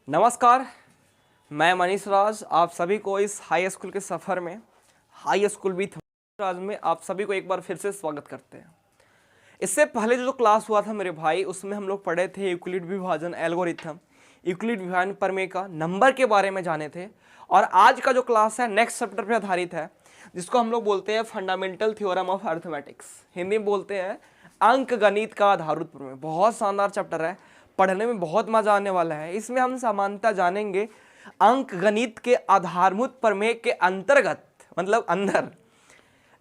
नमस्कार, मैं मनीष राज आप सभी को इस हाई स्कूल के सफ़र में हाई स्कूल विथ राज में आप सभी को एक बार फिर से स्वागत करते हैं। इससे पहले जो क्लास हुआ था मेरे भाई, उसमें हम लोग पढ़े थे यूक्लिड विभाजन एल्गोरिथम, यूक्लिड विभाजन प्रमेय का नंबर के बारे में जाने थे। और आज का जो क्लास है नेक्स्ट चैप्टर पर आधारित है, जिसको हम लोग बोलते हैं fundamental theorem of arithmetics, Hindi में बोलते हैं अंक गणित का आधारभूत प्रमेय। बहुत शानदार चैप्टर है, पढ़ने में बहुत मजा आने वाला है। इसमें हम समानता जानेंगे अंक गणित के आधारभूत प्रमेय के अंतर्गत, मतलब अंदर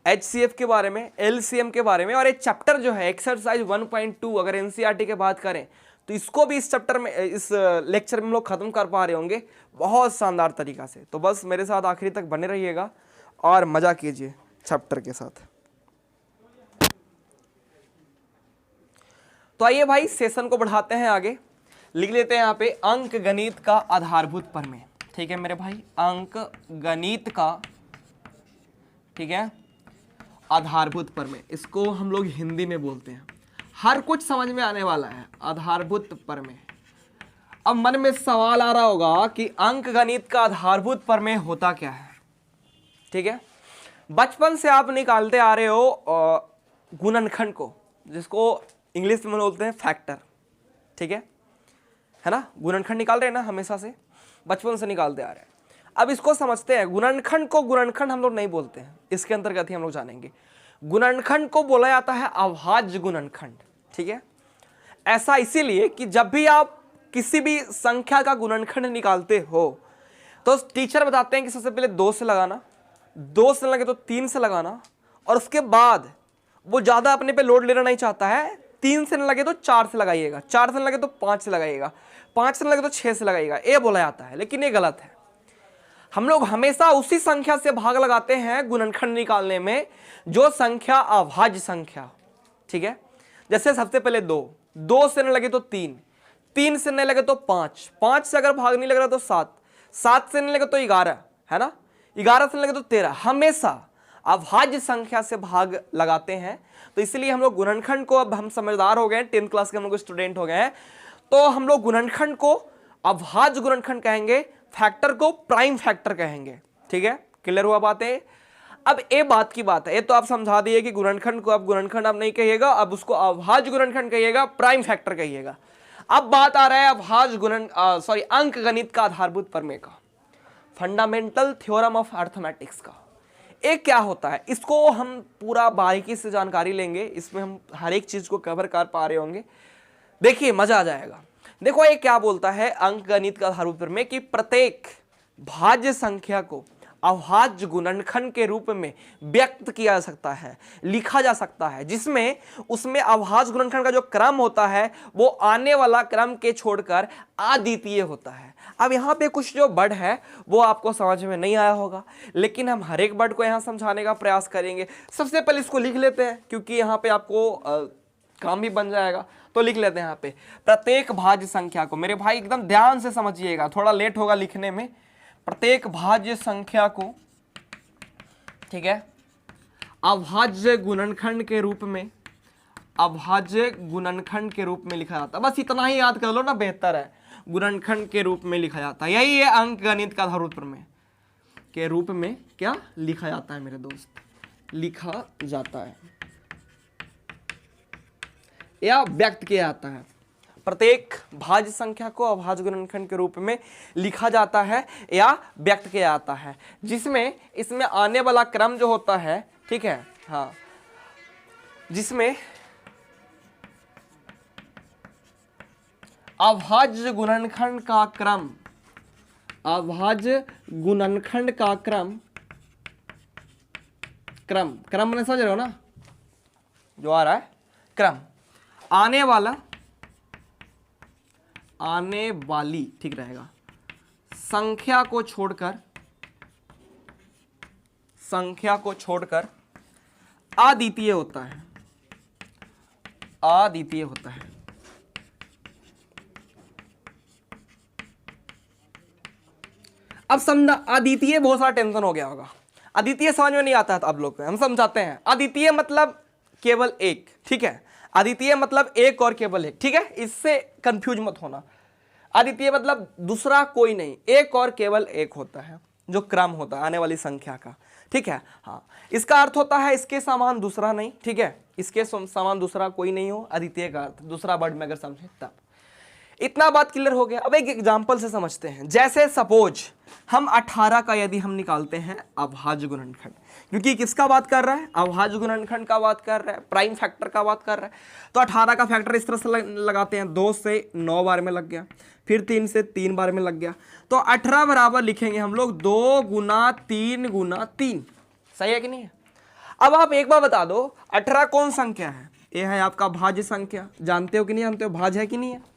HCF के बारे में, LCM के बारे में। और एक चैप्टर जो है एक्सरसाइज 1.2, अगर NCERT की बात करें तो इसको भी इस चैप्टर में, इस लेक्चर में हम लोग खत्म कर पा रहे होंगे बहुत शानदार तरीका से। तो बस मेरे साथ आखिरी तक बने रहिएगा और मजा कीजिए चैप्टर के साथ। तो आइए भाई सेशन को बढ़ाते हैं आगे। लिख लेते हैं यहाँ पे अंक गणित का आधारभूत प्रमेय। ठीक है मेरे भाई, अंक गणित का, ठीक है, आधारभूत प्रमेय, इसको हम लोग हिंदी में बोलते हैं। हर कुछ समझ में आने वाला है, आधारभूत प्रमेय। अब मन में सवाल आ रहा होगा कि अंक गणित का आधारभूत प्रमेय होता क्या है। ठीक है, बचपन से आप निकालते आ रहे हो गुणनखंड को, जिसको इंग्लिश में बोलते हैं फैक्टर। ठीक है ना, गुणनखंड निकाल रहे हैं ना, हमेशा से बचपन से निकालते आ रहे हैं। अब इसको समझते हैं, गुणनखंड को गुणनखंड हम लोग नहीं बोलते हैं, इसके अंतर्गत ही हम लोग जानेंगे। गुणनखंड को बोला जाता है अभाज्य गुणनखंड। ठीक है, ऐसा इसीलिए कि जब भी आप किसी भी संख्या का गुणनखंड निकालते हो तो टीचर बताते हैं कि सबसे पहले 2 से लगाना, 2 से लगे तो 3 से लगाना, और उसके बाद वो ज्यादा अपने पे लोड लेना नहीं चाहता है, 3 से न लगे तो 4 से लगाइएगा, 4 से न लगे तो 5 से लगाइएगा, 5 से न लगे तो 6 से लगाइएगा, ये बोला जाता है। लेकिन ये गलत है। हम लोग हमेशा उसी संख्या से भाग लगाते हैं गुणनखंड निकालने में जो संख्या अभाज्य संख्या। ठीक है, जैसे सबसे पहले 2, 2 से न लगे तो 3, 3 से न लगे तो 5, 5 से अगर भाग नहीं लग रहा तो 7, 7 से न लगे तो 11, है ना, 11 से न लगे तो 13। हमेशा अभाज्य संख्या से भाग लगाते हैं। तो इसलिए हम लोग गुणनखंड को, अब हम समझदार हो गए, 10th क्लास के हम लोग स्टूडेंट हो गए हैं, तो हम लोग गुणनखंड को अभाज्य गुणनखंड कहेंगे, फैक्टर को प्राइम फैक्टर कहेंगे। ठीक है, क्लियर हुआ बातें। अब ये बात की बात है, ये तो आप समझा दिए कि गुणनखंड को अब गुणनखंड आप नहीं कहिएगा, अब उसको अभाज्य गुणनखंड कहिएगा, प्राइम फैक्टर कहिएगा। अब बात आ रहा है अभाज्य अंक गणित का आधारभूत प्रमेय का, फंडामेंटल थ्योरम ऑफ अर्थमेटिक्स का। एक क्या होता है, इसको हम पूरा बारीकी से जानकारी लेंगे, इसमें हम हर एक चीज को कवर कर पा रहे होंगे। देखिए मजा आ जाएगा। देखो ये क्या बोलता है अंक गणित का आधारभूत प्रमेय कि प्रत्येक भाज्य संख्या को अभाज्य गुणनखंड के रूप में व्यक्त किया जा सकता है, लिखा जा सकता है, जिसमें उसमें अभाज्य गुणनखंड का जो क्रम होता है वो आने वाला क्रम के छोड़कर अद्वितीय होता है। अब यहाँ पे कुछ जो वर्ड है वो आपको समझ में नहीं आया होगा, लेकिन हम हर एक वर्ड को यहाँ समझाने का प्रयास करेंगे। सबसे पहले इसको लिख लेते हैं, क्योंकि यहाँ पे आपको काम भी बन जाएगा। तो लिख लेते हैं यहाँ पे प्रत्येक भाज्य संख्या को। मेरे भाई एकदम ध्यान से समझिएगा, थोड़ा लेट होगा लिखने में। प्रत्येक भाज्य संख्या को, ठीक है, अभाज्य गुणनखंड के रूप में, अभाज्य गुणनखंड के रूप में लिखा जाता है। बस इतना ही याद कर लो ना, बेहतर है। गुणनखंड के रूप में लिखा जाता है, यही है अंक गणित का आधारभूत प्रमेय के रूप में क्या लिखा जाता है मेरे दोस्त, लिखा जाता है या व्यक्त किया जाता है। प्रत्येक भाज्य संख्या को अभाज्य गुणनखंड के रूप में लिखा जाता है या व्यक्त किया जाता है, जिसमें इसमें आने वाला क्रम जो होता है, ठीक है, हाँ, जिसमें अभाज्य गुणनखंड का क्रम, अभाज्य गुणनखंड का क्रम, क्रम क्रम मैंने समझ रहे हो ना, जो आ रहा है क्रम, आने वाला, आने वाली, ठीक रहेगा, संख्या को छोड़कर, संख्या को छोड़कर अद्वितीय होता है, अद्वितीय होता है। अब समझना, अद्वितीय बहुत सारा टेंशन हो गया होगा, अद्वितीय समझ में नहीं आता है तो आप लोग को हम समझाते हैं। अद्वितीय मतलब केवल एक, ठीक है, अद्वितीय मतलब एक और केवल एक, ठीक है, इससे कंफ्यूज मत होना। अद्वितीय मतलब दूसरा कोई नहीं, एक और केवल एक होता है जो क्रम होता है आने वाली संख्या का, ठीक है। हाँ, इसका अर्थ होता है इसके समान दूसरा नहीं, ठीक है, इसके समान दूसरा कोई नहीं हो, अद्वितीय का अर्थ दूसरा वर्ड में अगर समझे तब। इतना बात क्लियर हो गया। अब एक एग्जांपल से समझते हैं। जैसे सपोज हम 18 का यदि हम निकालते हैं अभाज्य गुणनखंड, क्योंकि किसका बात कर रहा है, अभाज्य गुणनखंड का बात कर रहा है, प्राइम फैक्टर का बात कर रहा है, तो 18 का फैक्टर इस तरह से लगाते हैं, 2 से 9 बार में लग गया, फिर 3 से 3 बार में लग गया, तो 18 बराबर लिखेंगे हम लोग 2 गुना 3 गुना 3। सही है कि नहीं है? अब आप एक बार बता दो 18 कौन संख्या है? ये है आपका भाज्य संख्या। जानते हो कि नहीं जानते हो भाज्य है कि नहीं है?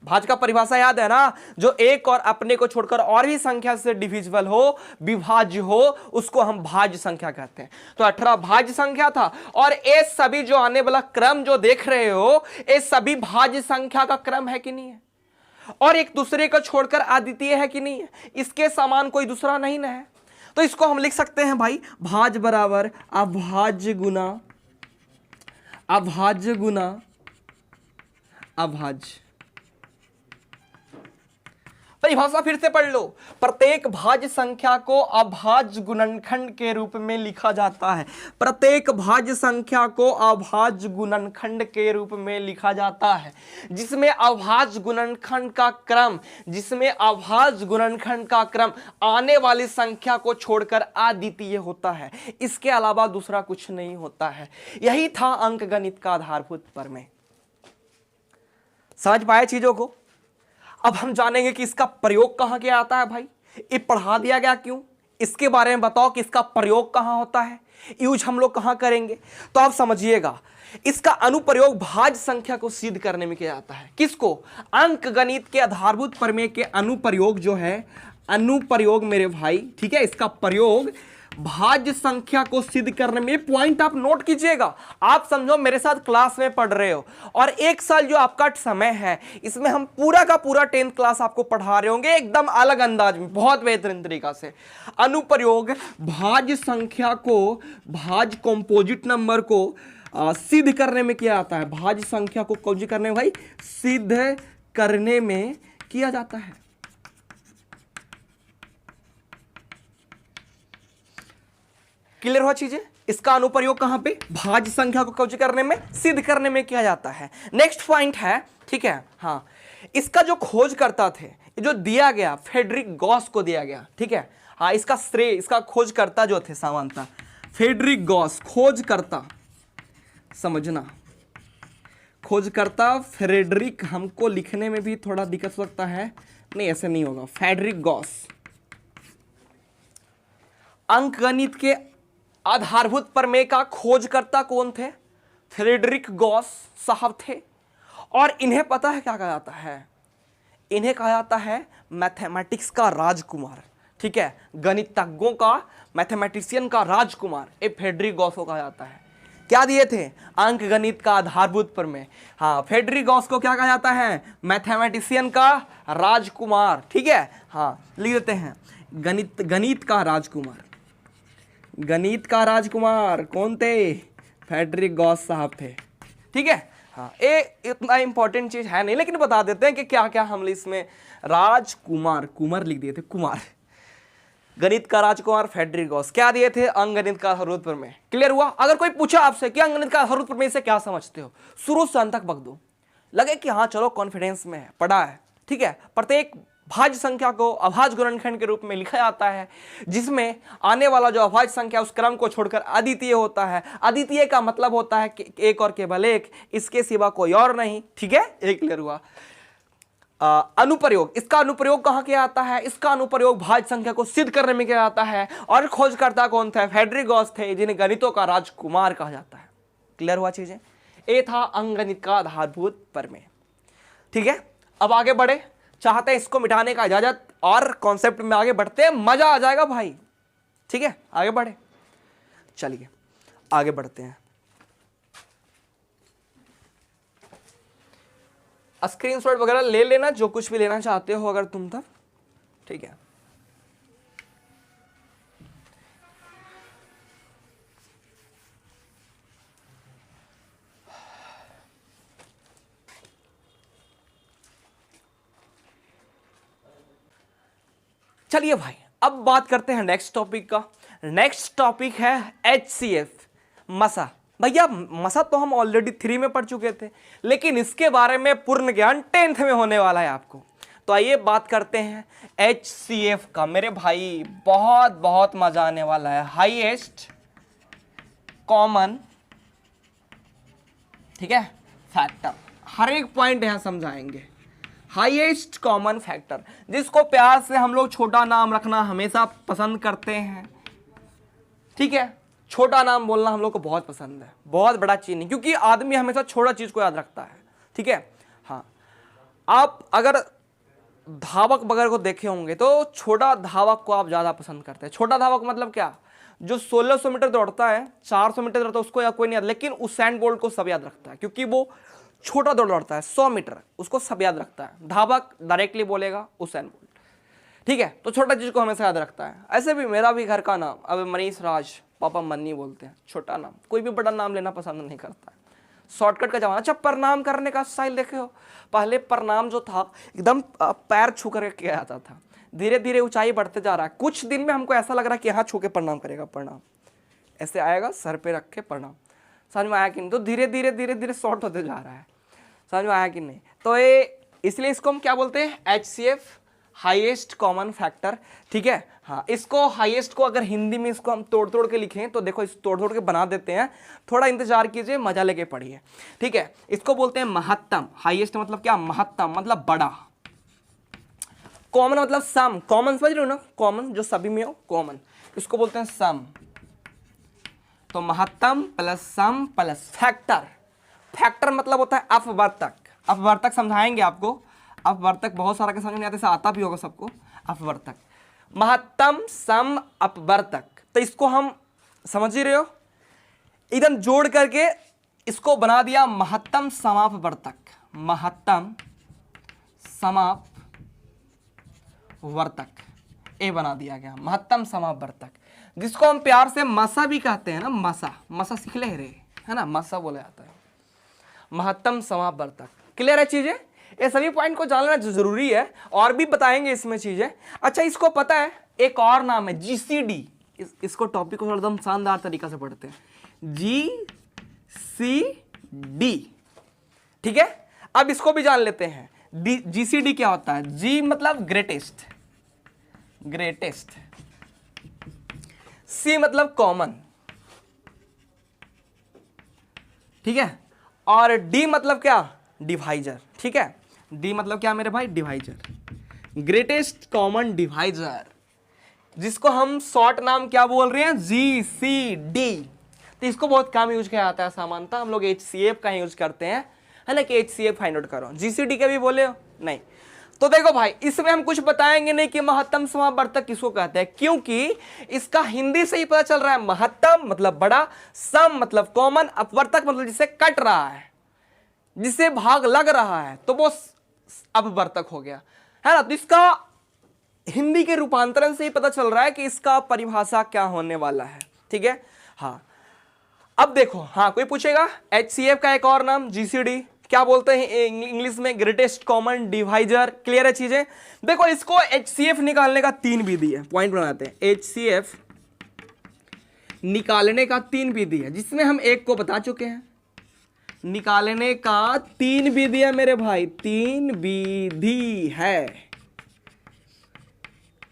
भाज्य का परिभाषा याद है ना, जो एक और अपने को छोड़कर और भी संख्या से डिविजिबल हो, विभाज्य हो, उसको हम भाज्य संख्या कहते हैं। तो 18 भाज्य संख्या था, और ये सभी जो आने वाला क्रम जो देख रहे हो, ये सभी भाज्य संख्या का क्रम है कि नहीं है? और एक दूसरे को छोड़कर अद्वितीय है कि नहीं है? इसके समान कोई दूसरा नहीं ना है। तो इसको हम लिख सकते हैं भाई, भाज्य बराबर अभाज्य गुना अभाज्य गुना अभाज्य। परिभाषा फिर से पढ़ लो, प्रत्येक भाज्य संख्या को अभाज्य गुणनखंड के रूप में लिखा जाता है। प्रत्येक भाज्य संख्या को अभाज्य गुणनखंड के रूप में लिखा जाता है, जिसमें अभाज्य गुणनखंड का क्रम आने वाली संख्या को छोड़कर अद्वितीय होता है। इसके अलावा दूसरा कुछ नहीं होता है। यही था अंकगणित का आधारभूत प्रमेय। समझ पाए चीजों को? अब हम जानेंगे कि इसका प्रयोग कहां क्या आता है। भाई ये पढ़ा दिया गया क्यों, इसके बारे में बताओ कि इसका प्रयोग कहां होता है, यूज हम लोग कहां करेंगे। तो आप समझिएगा, इसका अनुप्रयोग भाज्य संख्या को सिद्ध करने में किया जाता है। किसको? अंकगणित के आधारभूत प्रमेय के अनुप्रयोग जो है, अनुप्रयोग मेरे भाई, ठीक है, इसका प्रयोग भाज्य संख्या को सिद्ध करने में। पॉइंट आप नोट कीजिएगा। आप समझो मेरे साथ क्लास में पढ़ रहे हो, और एक साल जो आपका समय है, इसमें हम पूरा का पूरा 10th क्लास आपको पढ़ा रहे होंगे एकदम अलग अंदाज में, बहुत बेहतरीन तरीका से। अनुप्रयोग भाज्य संख्या को, भाज्य कंपोजिट नंबर को सिद्ध करने में किया जाता है। भाज्य संख्या को कौन करने में भाई? सिद्ध करने में किया जाता है। क्लियर हुआ चीजें? इसका अनुप्रयोग कहां पे? भाज्य संख्या को कौन करने में, सिद्ध करने में किया जाता है। नेक्स्ट पॉइंट है, ठीक है, हाँ, इसका जो खोजकर्ता थे, जो दिया गया फ्रेडरिक गॉस को दिया गया, ठीक है, हाँ, इसका श्रेय, इसका खोजकर्ता जो थे सामान्यतः फ्रेडरिक गॉस, खोजकर्ता, समझना, खोजकर्ता फ्रेडरिक, हमको लिखने में भी थोड़ा दिक्कत हो सकता है, नहीं ऐसे नहीं होगा, फ्रेडरिक गॉस अंकगणित के आधारभूत प्रमेय का खोजकर्ता कौन थे? फ्रेडरिक गॉस साहब थे। और इन्हें पता है क्या कहा जाता है? इन्हें कहा जाता है मैथमेटिक्स का राजकुमार, ठीक है, गणितज्ञों का, मैथमेटिशियन का राजकुमार, ये फ्रेडरिक गॉस को कहा जाता है। क्या दिए थे? अंकगणित का आधारभूत प्रमेय। हाँ, फ्रेडरिक गॉस को क्या कहा जाता है? मैथमेटिशियन का राजकुमार, ठीक है, हाँ, लिख देते हैं गणित का राजकुमार। गणित का राजकुमार कौन थे? फ्रेडरिक गॉस साहब थे, ठीक है, हाँ, ये इतना इंपॉर्टेंट चीज है नहीं, लेकिन बता देते हैं कि क्या क्या हम इसमें राजकुमार, कुमार लिख दिए थे, कुमार, गणित का राजकुमार फ्रेडरिक गॉस। क्या दिए थे? अंकगणित का आधारभूत प्रमेय। क्लियर हुआ? अगर कोई पूछा आपसे कि अंकगणित का आधारभूत प्रमेय से क्या समझते हो, शुरू से अंत तक बक दो, लगे कि हाँ चलो कॉन्फिडेंस में है, पढ़ा है, ठीक है। प्रत्येक भाज्य संख्या को अभाज्य गुणनखंड के रूप में लिखा जाता है, जिसमें आने वाला जो अभाज्य संख्या उस क्रम को छोड़कर अद्वितीय होता है। अद्वितीय का मतलब होता है कि एक और केवल एक, इसके सिवा कोई और नहीं, ठीक है, एक क्लियर हुआ। अनुप्रयोग, इसका अनुप्रयोग कहां किया जाता है? इसका अनुप्रयोग भाज्य संख्या को सिद्ध करने में किया जाता है। और खोजकर्ता कौन थे? फ्रेडरिक गॉस थे, जिन्हें गणितों का राजकुमार कहा जाता है। क्लियर हुआ चीजें? ये था अंकगणित का आधारभूत प्रमेय, ठीक है। अब आगे बढ़े, चाहते हैं इसको मिटाने का इजाजत, और कॉन्सेप्ट में आगे बढ़ते हैं, मजा आ जाएगा भाई, ठीक है, आगे बढ़े, चलिए आगे बढ़ते हैं। स्क्रीनशॉट वगैरह ले लेना, जो कुछ भी लेना चाहते हो अगर तुम तब, ठीक है। चलिए भाई अब बात करते हैं नेक्स्ट टॉपिक का। नेक्स्ट टॉपिक है HCF, मसा। भैया मसा तो हम ऑलरेडी 3 में पढ़ चुके थे, लेकिन इसके बारे में पूर्ण ज्ञान 10th में होने वाला है आपको। तो आइए बात करते हैं HCF का। मेरे भाई बहुत बहुत मजा आने वाला है। हाईएस्ट कॉमन, ठीक है, फैक्टर, हर एक पॉइंट यहां समझाएंगे। हाईएस्ट कॉमन फैक्टर, जिसको प्यार से हम लोग छोटा नाम रखना हमेशा पसंद करते हैं, ठीक है, छोटा नाम बोलना हम लोग को बहुत पसंद है, बहुत बड़ा चीज नहीं, क्योंकि आदमी हमेशा छोटा चीज को याद रखता है, ठीक है। हाँ, आप अगर धावक वगैरह को देखे होंगे तो छोटा धावक को आप ज्यादा पसंद करते हैं। छोटा धावक मतलब क्या, जो 1600 मीटर दौड़ता है, 400 मीटर दौड़ता है, उसको या कोई नहीं याद, लेकिन उसेन बोल्ट को सब याद रखता है, क्योंकि वो छोटा दौड़ता है 100 मीटर, उसको सब याद रखता है। धावक डायरेक्टली बोलेगा उसेन बोल्ट, ठीक है, तो छोटा चीज को हमेशा याद रखता है। ऐसे भी मेरा भी घर का नाम अब मनीष राज, पापा मन्नी बोलते हैं, छोटा नाम, कोई भी बड़ा नाम लेना पसंद नहीं करता है, शॉर्टकट का जमाना। अच्छा, प्रणाम करने का स्टाइल देखे हो, पहले प्रणाम जो था एकदम पैर छू कर किया जाता था, धीरे धीरे ऊंचाई बढ़ते जा रहा है। कुछ दिन में हमको ऐसा लग रहा है कि यहाँ छू के प्रणाम करेगा, प्रणाम ऐसे आएगा, सर पे रख के प्रणाम। समझ में आया कि नहीं? तो धीरे धीरे धीरे धीरे शॉर्ट होते जा रहा है, समझ में आया कि नहीं? तो ये इसलिए इसको हम क्या बोलते हैं, HCF, हाईएस्ट कॉमन फैक्टर, ठीक है। हाँ, इसको हाईएस्ट को अगर हिंदी में इसको हम तोड़ तोड़ के लिखें तो देखो, इस तोड़ तोड़ के बना देते हैं, थोड़ा इंतजार कीजिए, मजा लेके पढ़िए, ठीक है। इसको बोलते हैं महत्तम। हाईएस्ट मतलब क्या, महत्तम मतलब बड़ा। कॉमन मतलब सम, कॉमन समझ रहे हो ना, कॉमन जो सभी में हो, कॉमन, इसको बोलते हैं सम। तो महत्तम प्लस सम प्लस फैक्टर। फैक्टर मतलब होता है अपवर्तक। अपवर्तक समझाएंगे आपको, अपवर्तक बहुत सारा के समझ नहीं आते, से आता भी होगा सबको। अपवर्तक, महत्तम सम अपवर्तक, तो इसको हम समझ ही रहे हो, एकदम जोड़ करके इसको बना दिया महत्तम समापवर्तक। महत्तम समापवर्तक, ए बना दिया गया महत्तम समापवर्तक, जिसको हम प्यार से मसा भी कहते हैं ना, मसा, मसा सीख ले रे, है ना, मसा बोला जाता है, महत्तम समापवर्तक। क्लियर है चीजें? ये सभी पॉइंट को जानना जरूरी है, और भी बताएंगे इसमें चीजें। अच्छा, इसको पता है एक और नाम है GCD, इसको टॉपिक को एकदम शानदार तरीका से पढ़ते हैं, GCD, ठीक है। अब इसको भी जान लेते हैं, GCD क्या होता है। G मतलब ग्रेटेस्ट, ग्रेटेस्ट, C मतलब कॉमन, ठीक है, और D मतलब क्या, डिवाइजर, ठीक है। D मतलब क्या मेरे भाई, डिवाइजर, ग्रेटेस्ट कॉमन डिवाइजर, जिसको हम शॉर्ट नाम क्या बोल रहे हैं, GCD। तो इसको बहुत कम यूज किया जाता है, सामान्यतः हम लोग HCF का यूज करते हैं, है ना, कि HCF फाइंड आउट करो। GCD के भी बोले हो नहीं? तो देखो भाई, इसमें हम कुछ बताएंगे नहीं कि महत्तम समापवर्तक किसको कहते हैं, क्योंकि इसका हिंदी से ही पता चल रहा है। महत्तम मतलब बड़ा, सम मतलब कॉमन, अपवर्तक मतलब जिसे कट रहा है, जिसे भाग लग रहा है, तो वो अपवर्तक हो गया, है ना। तो इसका हिंदी के रूपांतरण से ही पता चल रहा है कि इसका परिभाषा क्या होने वाला है, ठीक है। हाँ, अब देखो, हाँ कोई पूछेगा, HCF का एक और नाम GCD, क्या बोलते हैं इंग्लिश में, ग्रेटेस्ट कॉमन डिवाइजर। क्लियर है चीजें? देखो, इसको HCF निकालने का 3 विधि है, पॉइंट बनाते हैं। HCF निकालने का 3 विधि है, जिसमें हम एक को बता चुके हैं। निकालने का 3 विधि है मेरे भाई, 3 विधि है।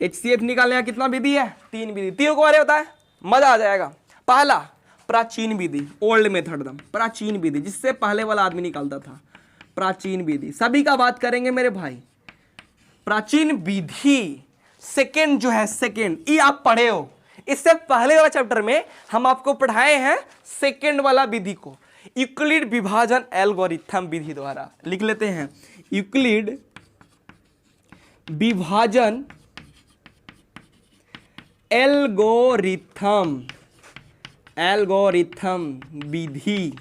HCF निकालने का कितना विधि है, 3 विधि। तीनों को बारे बताए, मजा आ जाएगा। पहला प्राचीन विधि, ओल्ड मेथड, प्राचीन विधि, जिससे पहले वाला आदमी निकालता था, प्राचीन विधि। सभी का बात करेंगे मेरे भाई, प्राचीन विधि। सेकेंड जो है, सेकेंड, ये आप पढ़े हो, इससे पहले वाला चैप्टर में हम आपको पढ़ाए हैं सेकेंड वाला विधि को, यूक्लिड विभाजन एल्गोरिथम विधि द्वारा। लिख लेते हैं, यूक्लिड विभाजन एल्गोरिथम, एल्गोरिथम विधि।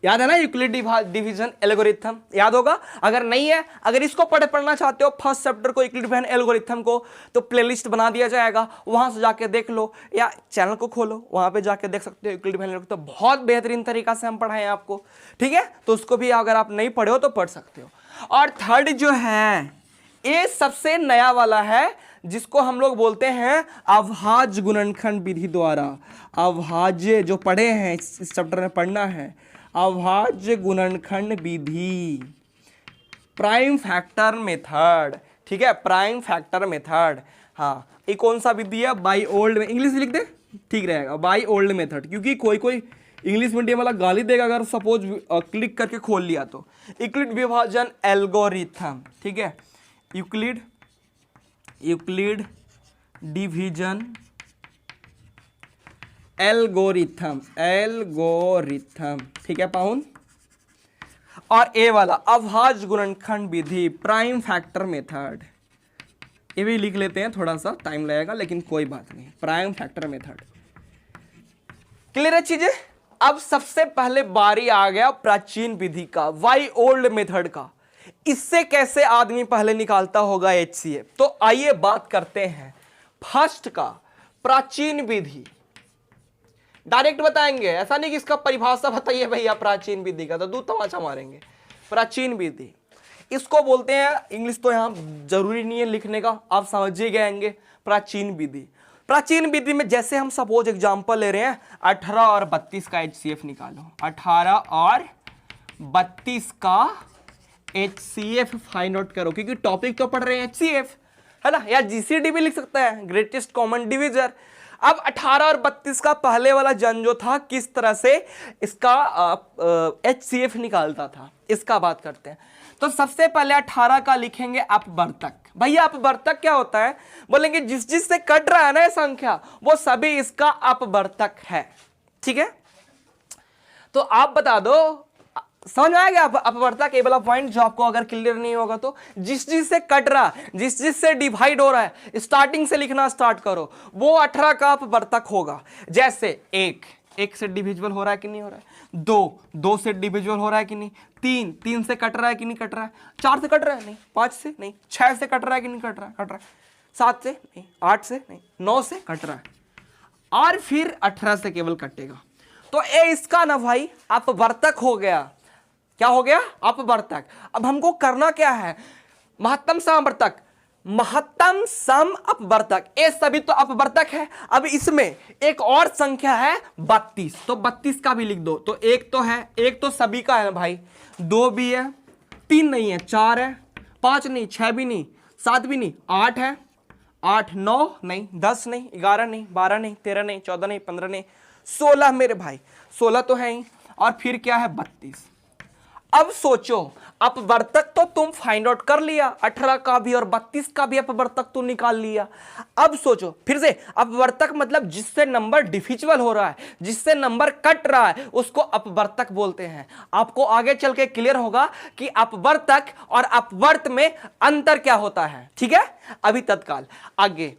याद है ना, यूक्लिड डिवीजन एल्गोरिथम, याद होगा? अगर नहीं है, अगर इसको पढ़ना चाहते हो फर्स्ट चैप्टर को, यूक्लिड डिवीजन एल्गोरिथम को, तो प्लेलिस्ट बना दिया जाएगा, वहां से जाके देख लो, या चैनल को खोलो, वहां पे जाके देख सकते हो। यूक्लिड डिवीजन एल्गोरिथम तो बहुत बेहतरीन तरीका से हम पढ़ाए हैं आपको, ठीक है। तो उसको भी अगर आप नहीं पढ़े हो तो पढ़ सकते हो। और थर्ड जो है, ये सबसे नया वाला है, जिसको हम लोग बोलते हैं अभाज्य गुणनखंड विधि द्वारा। अभाज्य जो पढ़े हैं इस चैप्टर में पढ़ना है, अभाज्य गुणनखंड विधि, प्राइम फैक्टर मेथड, ठीक है, प्राइम फैक्टर मेथड। हाँ, ये कौन सा विधि है? बाई ओल्ड में, इंग्लिश लिख दे ठीक रहेगा, बाई ओल्ड मेथड, क्योंकि कोई कोई इंग्लिश मीडियम वाला गाली देगा अगर सपोज क्लिक करके खोल लिया तो। यूक्लिड विभाजन एल्गोरिथम, ठीक है, यूक्लिड डिवीजन एल्गोरिथम, ठीक है पाउन। और ए वाला अभाज्य गुणनखंड विधि, प्राइम फैक्टर मेथड, ये भी लिख लेते हैं, थोड़ा सा टाइम लगेगा लेकिन कोई बात नहीं, प्राइम फैक्टर मेथड। क्लियर है चीजें? अब सबसे पहले बारी आ गया प्राचीन विधि का, वाई ओल्ड मेथड का। इससे कैसे आदमी पहले निकालता होगा HCF? तो आइए बात करते हैं फर्स्ट का, प्राचीन विधि। डायरेक्ट बताएंगे, ऐसा नहीं कि इसका परिभाषा बताइए भैया प्राचीन विधि का, तो दो तमाचा मारेंगे। प्राचीन विधि इसको बोलते हैं, इंग्लिश तो यहां जरूरी नहीं है लिखने का, आप समझ ही गएंगे। प्राचीन विधि, प्राचीन विधि में जैसे हम सपोज एग्जांपल ले रहे हैं, 18 और 32 का HCF निकालो, 18 और 32 का HCF फाइंड आउट करो, क्योंकि टॉपिक तो पढ़ रहे हैं HCF, है ना, या GCD भी लिख सकता है, ग्रेटेस्ट कॉमन डिविजर। अब 18 और 32 का पहले वाला जन जो था, किस तरह से इसका HCF निकालता था, इसका बात करते हैं। तो सबसे पहले 18 का लिखेंगे अपवर्तक। भैया अपवर्तक क्या होता है? बोलेंगे जिस जिस से कट रहा है ना संख्या, वो सभी इसका अपवर्तक है, ठीक है। तो आप बता दो, समझ में आ गया अपवर्तक? ये वाला पॉइंट जो आपको अगर क्लियर नहीं होगा तो, जिस जिस से कट रहा, जिस जिस से डिवाइड हो रहा है, स्टार्टिंग से लिखना स्टार्ट करो, वो 18 का अपवर्तक होगा। जैसे एक से डिविजिबल हो रहा है कि नहीं हो रहा है, दो से डिविजिबल हो रहा है कि नहीं, तीन से कट रहा है कि नहीं कट रहा है, 4 से कट रहा है नहीं, 5 से नहीं, 6 से कट रहा है कि नहीं कट रहा है, 7 से नहीं, 8 से नहीं, 9 से कट रहा है, और फिर 18 से केवल कटेगा। तो ए इसका ना भाई अपवर्तक हो गया। क्या हो गया? अपवर्तक। अब हमको करना क्या है? महत्तम समवर्तक, महत्तम सम अपवर्तक, ये सभी तो अपवर्तक है। अब इसमें एक और संख्या है 32, तो 32 का भी लिख दो। तो एक तो है, एक तो सभी का है भाई, 2 भी है, 3 नहीं है, 4 है, 5 नहीं, 6 भी नहीं, 7 भी नहीं, 8 है, 8 9 नहीं, 10 नहीं, 11 नहीं, 12 नहीं, 13 नहीं, 14 नहीं, 15 नहीं, 16 मेरे भाई, 16 तो है ही, और फिर क्या है 32। अब सोचो, अपवर्तक तो तुम फाइंड आउट कर लिया, 18 का भी और 32 का भी अपवर्तक तो निकाल लिया। अब सोचो फिर से, अपवर्तक मतलब जिससे नंबर डिविजिबल हो रहा है, जिससे नंबर कट रहा है, उसको अपवर्तक बोलते हैं। आपको आगे चल के क्लियर होगा कि अपवर्तक और अपवर्त में अंतर क्या होता है, ठीक है। अभी तत्काल आगे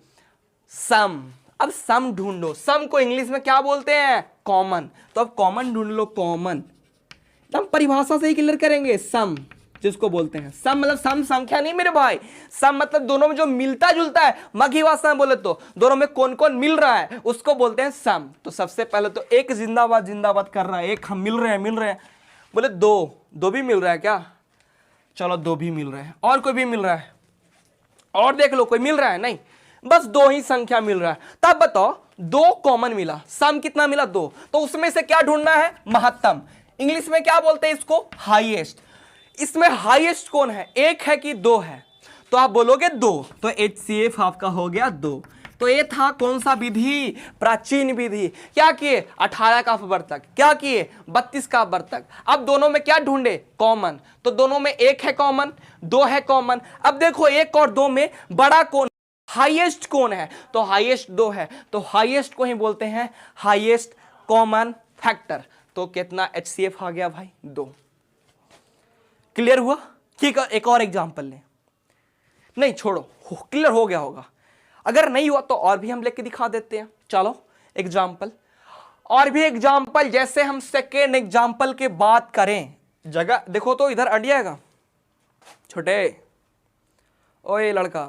सम। अब सम ढूंढो, सम को इंग्लिश में क्या बोलते हैं? कॉमन। तो अब कॉमन ढूंढ लो, कॉमन। हम परिभाषा से ही क्लियर करेंगे। सम जिसको बोलते हैं, सम मतलब सम संख्या नहीं मेरे भाई, सम मतलब दोनों में जो मिलता जुलता है, मगही भाषा में बोले तो दोनों में कौन कौन मिल रहा है उसको बोलते हैं सम। तो सबसे पहले तो एक जिंदाबाद जिंदाबाद कर रहा है, एक हम मिल रहे हैं। बोले दो भी मिल रहा है क्या? चलो 2 भी मिल रहे हैं, और कोई भी मिल रहा है? और देख लो कोई मिल रहा है? नहीं, बस 2 ही संख्या मिल रहा है। तब बताओ 2 कॉमन मिला, सम कितना मिला? 2। तो उसमें से क्या ढूंढना है? महत्तम। इंग्लिश में क्या बोलते हैं इसको? हाईएस्ट। इसमें हाईएस्ट कौन है? 1 है कि 2 है? तो आप बोलोगे 2, तो HCF आपका हो गया 2। तो ये था कौन सा विधि? प्राचीन विधि। क्या किए? 18 का अपवर्तक, क्या किए? 32 का अपवर्तक। अब दोनों में क्या ढूंढे? कॉमन। तो दोनों में 1 है कॉमन, 2 है कॉमन। अब देखो 1 और 2 में बड़ा कौन, हाईएस्ट कौन है? तो हाईएस्ट 2 है, तो हाईएस्ट को ही बोलते हैं हाईएस्ट कॉमन फैक्टर। तो कितना HCF आ गया भाई? 2। क्लियर हुआ? ठीक है, एक और एग्जांपल लें। नहीं छोड़ो, क्लियर हो गया होगा। अगर नहीं हुआ तो और भी हम लेके दिखा देते हैं। चलो एग्जांपल, और भी एग्जांपल। जैसे हम सेकेंड एग्जांपल के बात करें, जगह देखो तो इधर अट जाएगा छोटे। ओए लड़का,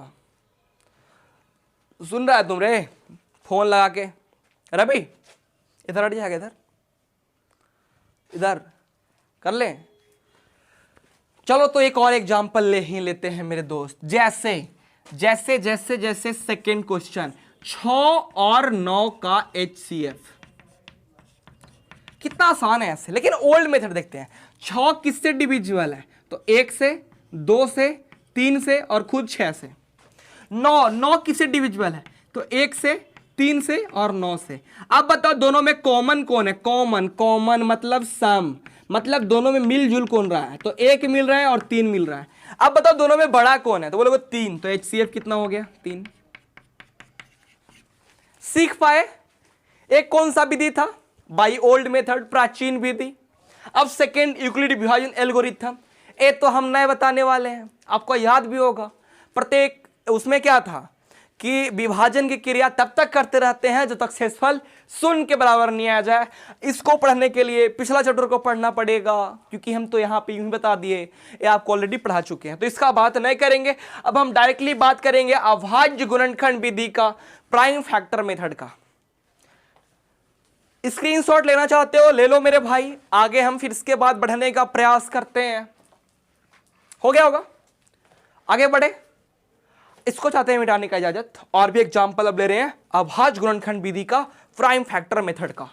सुन रहा है तुम रे? फोन लगा के, रवि इधर हट जाएगा, इधर कर ले। चलो तो एक और एग्जांपल ले ही लेते हैं मेरे दोस्त। जैसे जैसे जैसे जैसे सेकेंड क्वेश्चन 6 और 9 का HCF, कितना आसान है ऐसे। लेकिन ओल्ड मेथड देखते हैं। 6 किससे डिविजिबल है? तो 1 से, 2 से, 3 से और खुद 6 से। 9 किससे डिविजिबल है? तो 1 से, 3 से और 9 से। अब बताओ दोनों में कॉमन कौन है? कॉमन मतलब सम, मतलब दोनों में मिलजुल कौन रहा है? तो 1 मिल रहा है और 3 मिल रहा है। अब बताओ दोनों में बड़ा कौन है? तो बोलोगे 3। तो HCF कितना हो गया? 3। सीख पाए? एक कौन सा विधि था? बाई ओल्ड मेथड, प्राचीन विधि। अब सेकेंड यूक्लिड विभाजन एल्गोरिथम, ये तो हम नए बताने वाले हैं। आपको याद भी होगा प्रत्येक उसमें क्या था कि विभाजन की क्रिया तब तक करते रहते हैं जब तक शेषफल शून्य के बराबर नहीं आ जाए। इसको पढ़ने के लिए पिछला चैप्टर को पढ़ना पड़ेगा, क्योंकि हम तो यहाँ पे यूं ही बता दिए, ये आपको ऑलरेडी पढ़ा चुके हैं, तो इसका बात नहीं करेंगे। अब हम डायरेक्टली बात करेंगे अभाज्य गुणनखंड विधि का, प्राइम फैक्टर मेथड का। स्क्रीनशॉट लेना चाहते हो ले लो मेरे भाई, आगे हम फिर इसके बाद बढ़ने का प्रयास करते हैं। हो गया होगा, आगे बढ़े। इसको चाहते हैं मिटाने का इजाजत, और भी एग्जांपल अब ले रहे हैं अभाज्य गुणनखंड विधि का, प्राइम फैक्टर मेथड का।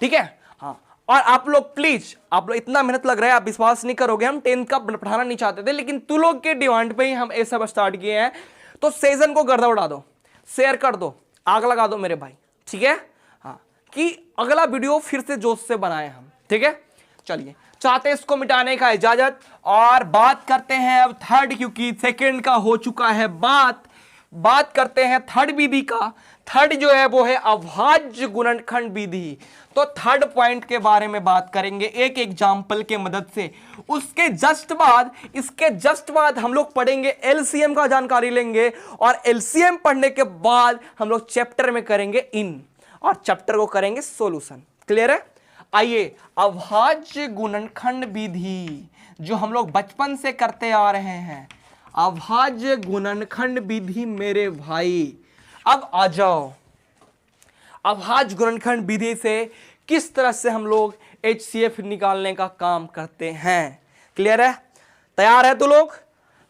ठीक है, हाँ। और आप लोग प्लीज, आप लोग इतना मेहनत लग रहा है, आप विश्वास नहीं करोगे, हम 10th का पढ़ाना नहीं चाहते थे, लेकिन तू लोग के डिमांड पे ही हम ये सब स्टार्ट किए हैं। तो सेशन को गर्दा उड़ा दो, शेयर कर दो, आग लगा दो मेरे भाई, ठीक है, हाँ, कि अगला वीडियो फिर से जोश से बनाए हम। ठीक है, चलिए, चाहते हैं इसको मिटाने का इजाजत, और बात करते हैं अब थर्ड, क्योंकि सेकंड का हो चुका है बात करते हैं थर्ड विधि का। थर्ड जो है वो है अभाज्य गुणनखंड विधि। तो थर्ड पॉइंट के बारे में बात करेंगे एक एग्जाम्पल के मदद से। उसके इसके जस्ट बाद हम लोग पढ़ेंगे एलसीएम का जानकारी लेंगे, और एलसीएम पढ़ने के बाद हम लोग चैप्टर में करेंगे इन, और चैप्टर को करेंगे सॉल्यूशन। क्लियर है? आइए, अभाज्य गुणनखंड विधि जो हम लोग बचपन से करते आ रहे हैं, अभाज्य गुणनखंड विधि मेरे भाई, अब आ जाओ। अभाज्य गुणनखंड विधि से किस तरह से हम लोग HCF निकालने का काम करते हैं। क्लियर है? तैयार है? तो लोग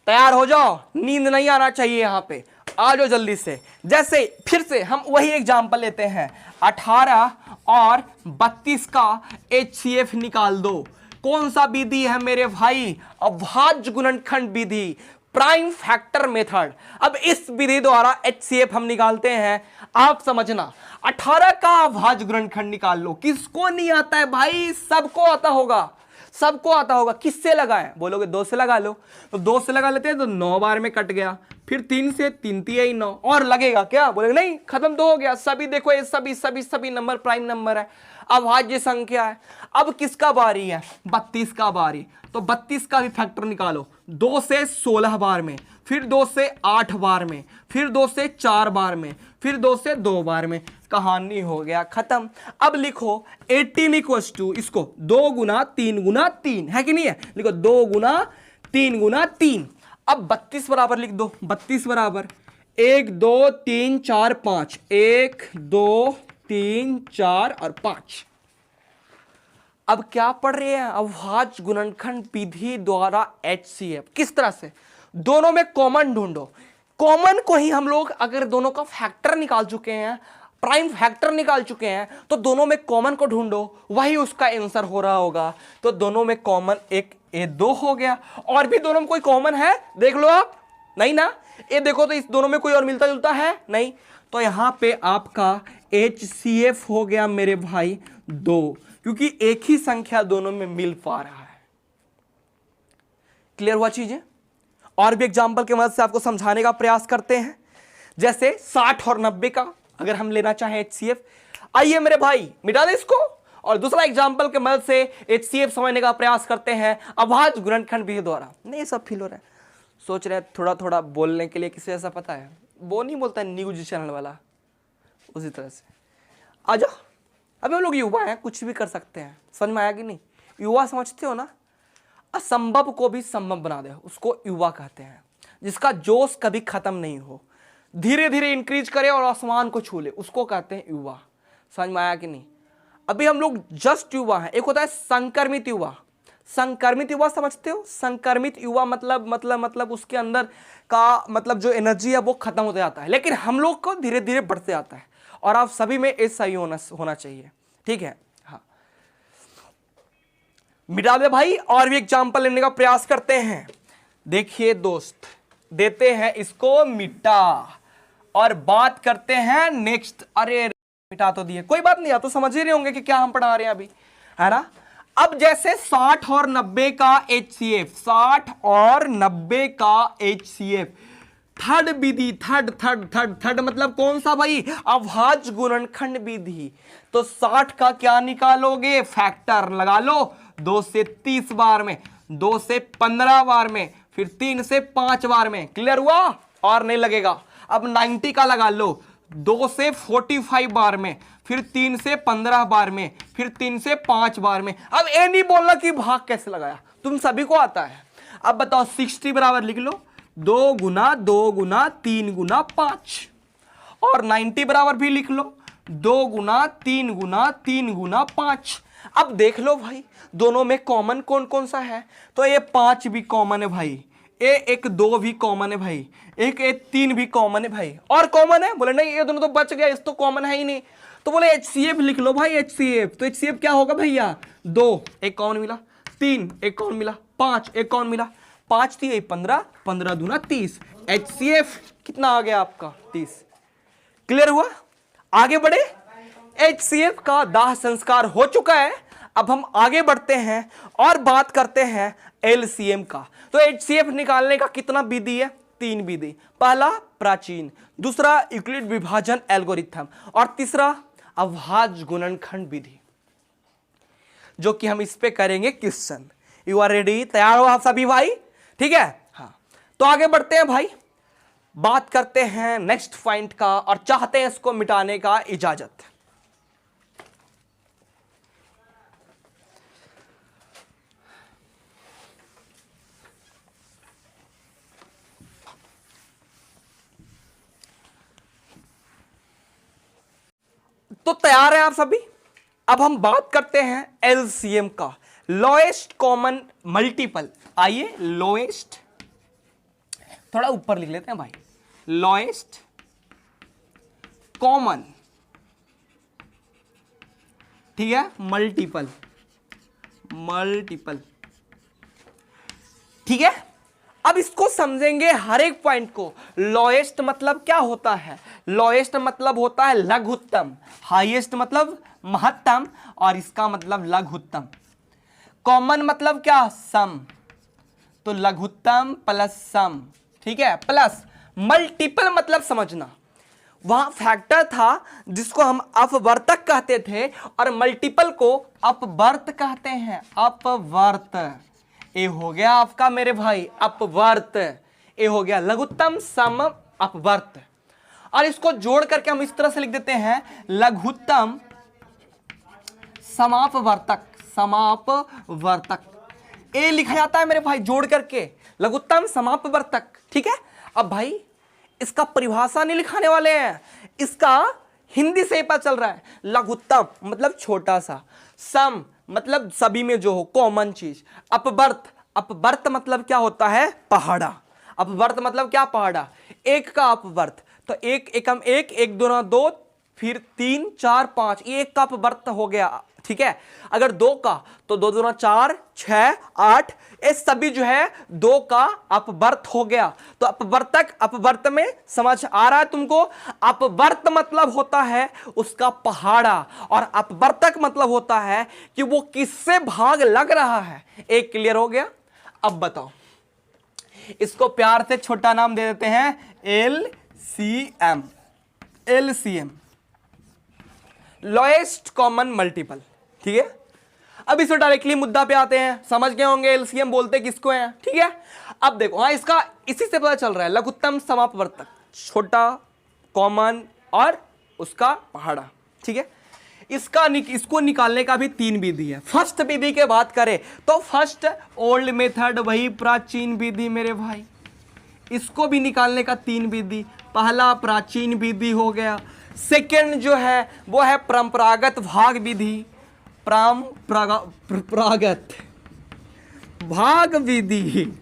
तैयार हो जाओ, नींद नहीं आना चाहिए यहां पे, आ जाओ जल्दी से। जैसे फिर से हम वही एग्जांपल लेते हैं, 18 और 32 का HCF निकाल दो। कौन सा विधि है मेरे भाई? अभाज्य गुणनखंड विधि, प्राइम फैक्टर मेथड। अब इस विधि द्वारा HCF हम निकालते हैं। आप समझना, 18 का अभाज्य गुणनखंड निकाल लो। किसको नहीं आता है भाई? सबको आता होगा, सबको आता होगा। किससे लगाएं? बोलोगे 2 से लगा लो, तो 2 से लगा लेते हैं, तो 9 बार में कट गया। फिर 3 से, 3 3 9, और लगेगा क्या? बोलेगे नहीं, खत्म तो हो गया। सभी देखो, ये सभी नंबर प्राइम नंबर है, अभाज्य संख्या है। अब किसका बारी है? 32 का बारी। तो 32 का भी फैक्टर निकालो। 2 से 16 बार में, फिर 2 से 8 बार में, फिर 2 से 4 बार में, फिर 2 से 2 बार में। कहानी हो गया खत्म। अब लिखो 18 इक्वल्स टू, इसको 2 गुना 3 गुना 3 है कि नहीं है? लिखो 2 गुना 3 गुना 3। अब 32 बराबर लिख दो। 32 बराबर 1 2 3 4 5, 1 2 3 4 और 5। अब क्या पढ़ रहे हैं? अभाज्य गुणनखंड विधि द्वारा HCF। किस तरह से? दोनों में कॉमन ढूंढो। कॉमन को ही हम लोग अगर दोनों का फैक्टर निकाल चुके हैं, प्राइम फैक्टर निकाल चुके हैं, तो दोनों में कॉमन को ढूंढो, वही उसका आंसर हो रहा होगा। तो दोनों में कॉमन एक ये 2 हो गया। और भी दोनों में कोई कॉमन है? देख लो आप, नहीं ना? ये देखो तो इस दोनों में कोई और मिलता जुलता है? नहीं। तो यहां पे आपका HCF हो गया मेरे भाई 2, क्योंकि एक ही संख्या दोनों में मिल पा रहा है। क्लियर हुआ चीजें? और भी एग्जांपल के मदद से आपको समझाने का प्रयास करते हैं। जैसे 60 और 90 का अगर हम लेना चाहें HCF, आइए मेरे भाई मिटा दे इसको, और दूसरा एग्जांपल के मदद से HCF समझने का प्रयास करते हैं अभाज्य गुणनखंड विधि द्वारा। नहीं, सब फील हो रहा है, सोच रहे थोड़ा थोड़ा बोलने के लिए। किसी ऐसा पता है? वो नहीं बोलता न्यूज चैनल वाला, उसी तरह से आ जाओ। अभी हम लोग युवा हैं, कुछ भी कर सकते हैं। समझ में आया कि नहीं? युवा समझते हो ना? असंभव को भी संभव बना दे, उसको युवा कहते हैं। जिसका जोश कभी खत्म नहीं हो, धीरे धीरे इंक्रीज करे और आसमान को छू ले, उसको कहते हैं युवा। समझ में आया कि नहीं? अभी हम लोग जस्ट युवा हैं। एक होता है संक्रमित युवा। संक्रमित युवा समझते हो? संक्रमित युवा मतलब उसके अंदर का मतलब जो एनर्जी है वो खत्म होता जाता है, लेकिन हम लोग को धीरे धीरे बढ़ते जाता है। और आप सभी में एज सही होना चाहिए, ठीक है। हाँ, मिटा दे भाई। और भी एग्जाम्पल लेने का प्रयास करते हैं। देखिए दोस्त, देते हैं इसको मिटा और बात करते हैं नेक्स्ट। अरे मिटा तो दिए, कोई बात नहीं, आप तो समझ ही रहे होंगे कि क्या हम पढ़ा रहे हैं अभी, है ना। अब जैसे 60 और 90 का HCF, 60 और 90 का HCF, थर्ड विधि, थर्ड मतलब कौन सा भाई? अभाज्य गुणनखंड विधि। तो 60 का क्या निकालोगे? फैक्टर लगा लो, 2 से 30 बार में, 2 से 15 बार में, फिर 3 से 5 बार में। क्लियर हुआ? और नहीं लगेगा। अब 90 का लगा लो, 2 से 45 बार में, फिर 3 से 15 बार में, फिर 3 से 5 बार में। अब ये नहीं बोलना कि भाग कैसे लगाया, तुम सभी को आता है। अब बताओ 60 बराबर लिख लो 2 गुना 2 गुना 3 गुना 5, और 90 बराबर भी लिख लो 2 गुना 3 गुना 3 गुना 5। अब देख लो भाई दोनों में कॉमन कौन कौन सा है। तो ये 5 भी कॉमन है भाई, एक 2 भी कॉमन है भाई, एक 3 भी कॉमन है भाई, और कॉमन है? बोले नहीं ये दोनों तो बच गया, इस तो कॉमन है ही नहीं। तो बोले HCF लिख लो भाई, HCF। तो HCF क्या होगा भैया? 2 एक कौन मिला, 3 एक कौन मिला, 5 एक कौन मिला, 5 3 15, 15 दूना 30। HCF कितना आ गया आपका? 30। क्लियर हुआ? आगे बढ़े। HCF का दाह संस्कार हो चुका है। अब हम आगे बढ़ते हैं और बात करते हैं LCM का। तो HCF निकालने का कितना विधि है? 3 विधि। पहला प्राचीन, दूसरा यूक्लिड विभाजन एल्गोरिथम, और तीसरा अभाज्य गुणनखंड विधि, जो कि हम इस पे करेंगे क्वेश्चन। You are ready? तैयार हो आप सभी भाई? ठीक है। हाँ, तो आगे बढ़ते हैं भाई, बात करते हैं नेक्स्ट पॉइंट का, और चाहते हैं इसको मिटाने का इजाजत। तो तैयार है आप सभी? अब हम बात करते हैं LCM का, लोएस्ट कॉमन मल्टीपल। आइए लोएस्ट, थोड़ा ऊपर लिख लेते हैं भाई, लोएस्ट कॉमन, ठीक है, मल्टीपल, ठीक है। अब इसको समझेंगे हर एक पॉइंट को। लोएस्ट मतलब क्या होता है? लोएस्ट मतलब होता है लघुत्तम, हाईएस्ट मतलब महत्तम, और इसका मतलब लघुत्तम। कॉमन मतलब क्या? सम, तो लघुत्तम प्लस सम, ठीक है, प्लस मल्टीपल मतलब समझना, वहां फैक्टर था जिसको हम अपवर्तक कहते थे, और मल्टीपल को अपवर्त कहते हैं। अपवर्त, ये हो गया आपका मेरे भाई अपवर्त, ये हो गया लघुत्तम सम अपवर्त। और इसको जोड़ करके हम इस तरह से लिख देते हैं लघुत्तम समापवर्तक, समापवर्तक। ये लिखा जाता है मेरे भाई जोड़ करके, लघुत्तम समापवर्तक, ठीक है। अब भाई इसका परिभाषा नहीं लिखाने वाले हैं, इसका हिंदी से ही पता चल रहा है। लघुत्तम मतलब छोटा सा, सम मतलब सभी में जो हो कॉमन चीज, अपवर्त, अपवर्त मतलब क्या होता है? पहाड़ा। अपवर्त मतलब क्या? पहाड़ा। एक का अपवर्त, तो एक एकम एक, एक दूना 2, फिर 3 4 5, ये एक का अपवर्त हो गया, ठीक है। अगर 2 का तो 2 दूना 4 6 8, ये सभी जो है 2 का अपवर्त हो गया। तो अपवर्तक अपवर्त में समझ आ रहा है तुमको? अपवर्त मतलब होता है उसका पहाड़ा, और अपवर्तक मतलब होता है कि वो किससे भाग लग रहा है। एक क्लियर हो गया? अब बताओ, इसको प्यार से छोटा नाम दे देते हैं LCM। LCM lowest common multiple, ठीक है। अब इसमें डायरेक्टली मुद्दा पे आते हैं, समझ गए होंगे LCM बोलते किसको हैं, ठीक है। अब देखो, हाँ इसका इसी से पता चल रहा है, लघुत्तम समापवर्तक, छोटा कॉमन और उसका पहाड़ा, ठीक है। इसको निकालने का भी 3 विधि है। फर्स्ट विधि के बात करें तो फर्स्ट ओल्ड मेथड, वही प्राचीन विधि मेरे भाई, इसको भी निकालने का 3 विधि। पहला प्राचीन विधि हो गया, सेकंड जो है वो है परंपरागत भाग विधि, परंपरागत भाग विधि,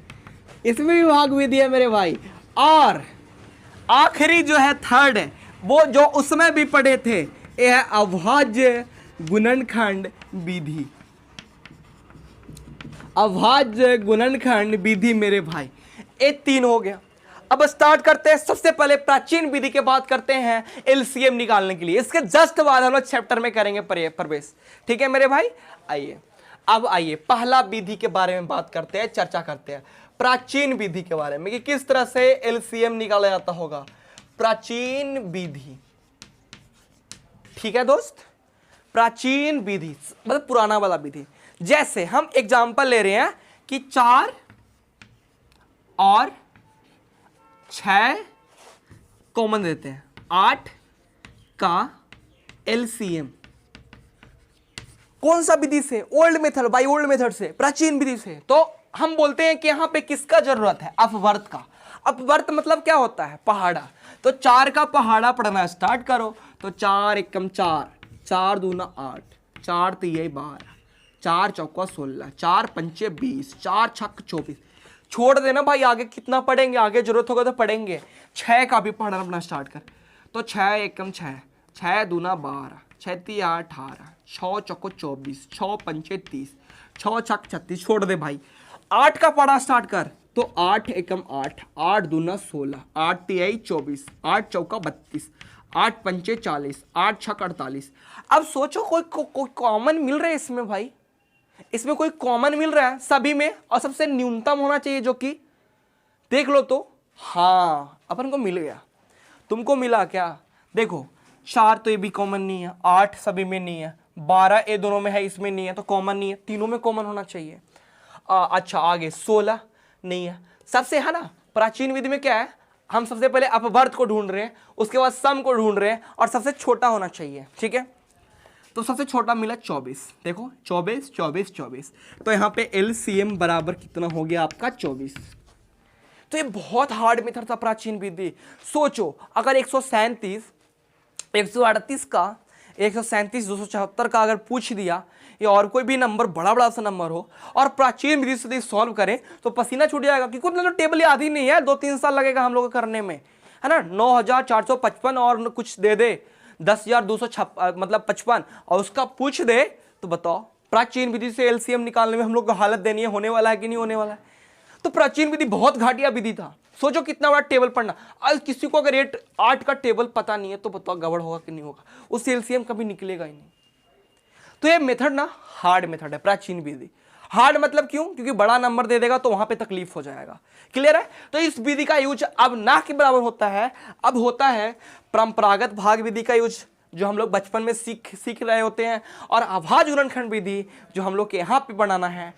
इसमें भी भाग विधि है मेरे भाई। और आखिरी जो है थर्ड है, वो जो उसमें भी पढ़े थे, ये है अभाज्य गुणनखंड विधि। अभाज्य गुणनखंड विधि मेरे भाई, ये 3 हो गया। अब स्टार्ट करते हैं। सबसे पहले प्राचीन विधि के बात करते हैं एलसीएम निकालने के लिए। इसके जस्ट बाद हम लोग चैप्टर में करेंगे प्रवेश। ठीक है मेरे भाई, आइए अब आइए पहला विधि के बारे में बात करते हैं, चर्चा करते हैं प्राचीन विधि के बारे में कि किस तरह से एलसीएम निकाला जाता होगा। प्राचीन विधि, ठीक है दोस्त, प्राचीन विधि मतलब पुराना वाला विधि। जैसे हम एग्जांपल ले रहे हैं कि 4 और 6 कॉमन देते हैं, 8 का एलसीएम कौन सा विधि से? Old method, by old method से, प्राचीन विधि से। तो हम बोलते हैं कि यहां पे किसका जरूरत है? अपवर्त का। अपवर्त मतलब क्या होता है? पहाड़ा। तो 4 का पहाड़ा पढ़ना स्टार्ट करो। तो 4 एकम 4, 4 दूना 8, 4 तिहाई 12, 4 चौका 16, 4 पंचे 20, 4 छक 24। छोड़ देना भाई, आगे कितना पढ़ेंगे, आगे जरूरत होगा तो पढ़ेंगे। 6 का भी पढ़ना अपना स्टार्ट कर। तो 6 एकम 6, 6 दूना 12, 6 तिया 18, 6 चौको 24, 6 पंचे 30, 6 छक 36। छोड़ दे भाई, 8 का पढ़ा स्टार्ट कर। तो 8 एकम 8, 8 दूना 16, 8 तिहाई 24, 8 चौका 32, 8 पंचे 40, 8 छक 48। अब सोचो कोई कॉमन मिल रहा है इसमें भाई? इसमें कोई कॉमन मिल रहा है सभी में, और सबसे न्यूनतम होना चाहिए जो कि देख लो तो। हाँ, अपन को मिल गया। तुमको मिला क्या? देखो 4 तो ये भी कॉमन नहीं है, 8 सभी में नहीं है, 12 ये दोनों में है, इसमें नहीं है, तो कॉमन नहीं है। तीनों में कॉमन होना चाहिए। अच्छा आगे 16 नहीं है। सबसे है ना प्राचीन विधि में क्या है, हम सबसे पहले अपवर्त को ढूंढ रहे हैं, उसके बाद सम को ढूंढ रहे हैं, और सबसे छोटा होना चाहिए। ठीक है, तो सबसे छोटा मिला 24। देखो 24, 24, 24। तो यहाँ पे एलसीएम बराबर कितना हो गया आपका? 24। तो ये बहुत हार्ड मेथड था प्राचीन विधि। सोचो अगर 137, 138 का, 137, 274 का अगर पूछ दिया, या और कोई भी नंबर बड़ा बड़ा सा नंबर हो, और प्राचीन विधि से सॉल्व करें तो पसीना छूट जाएगा, क्योंकि उतना तो टेबल याद ही नहीं है। 2-3 साल लगेगा हम लोग को करने में, है ना। 9455 और कुछ दे दे, 10,256 मतलब 55, और उसका पूछ दे, तो बताओ प्राचीन विधि से एलसीएम निकालने में हम लोग को हालत देनी है, होने वाला है कि नहीं होने वाला है? तो प्राचीन विधि बहुत घाटिया विधि था। सोचो कितना बड़ा टेबल पढ़ना। आज किसी को अगर 8 का टेबल पता नहीं है तो बताओ गड़बड़ होगा कि नहीं होगा? उससे एलसीएम कभी निकलेगा ही नहीं। तो ये मेथड ना हार्ड मेथड है प्राचीन विधि। हार्ड मतलब क्यों? क्योंकि बड़ा नंबर दे देगा तो वहां पे तकलीफ हो जाएगा। क्लियर है? तो इस विधि का यूज अब ना के बराबर होता है, अब होता है परंपरागत भाग विधि का यूज, जो हम लोग बचपन में सीख रहे होते हैं, और अभाज्य गुणनखंड विधि जो हम लोग के यहाँ पे बनाना है।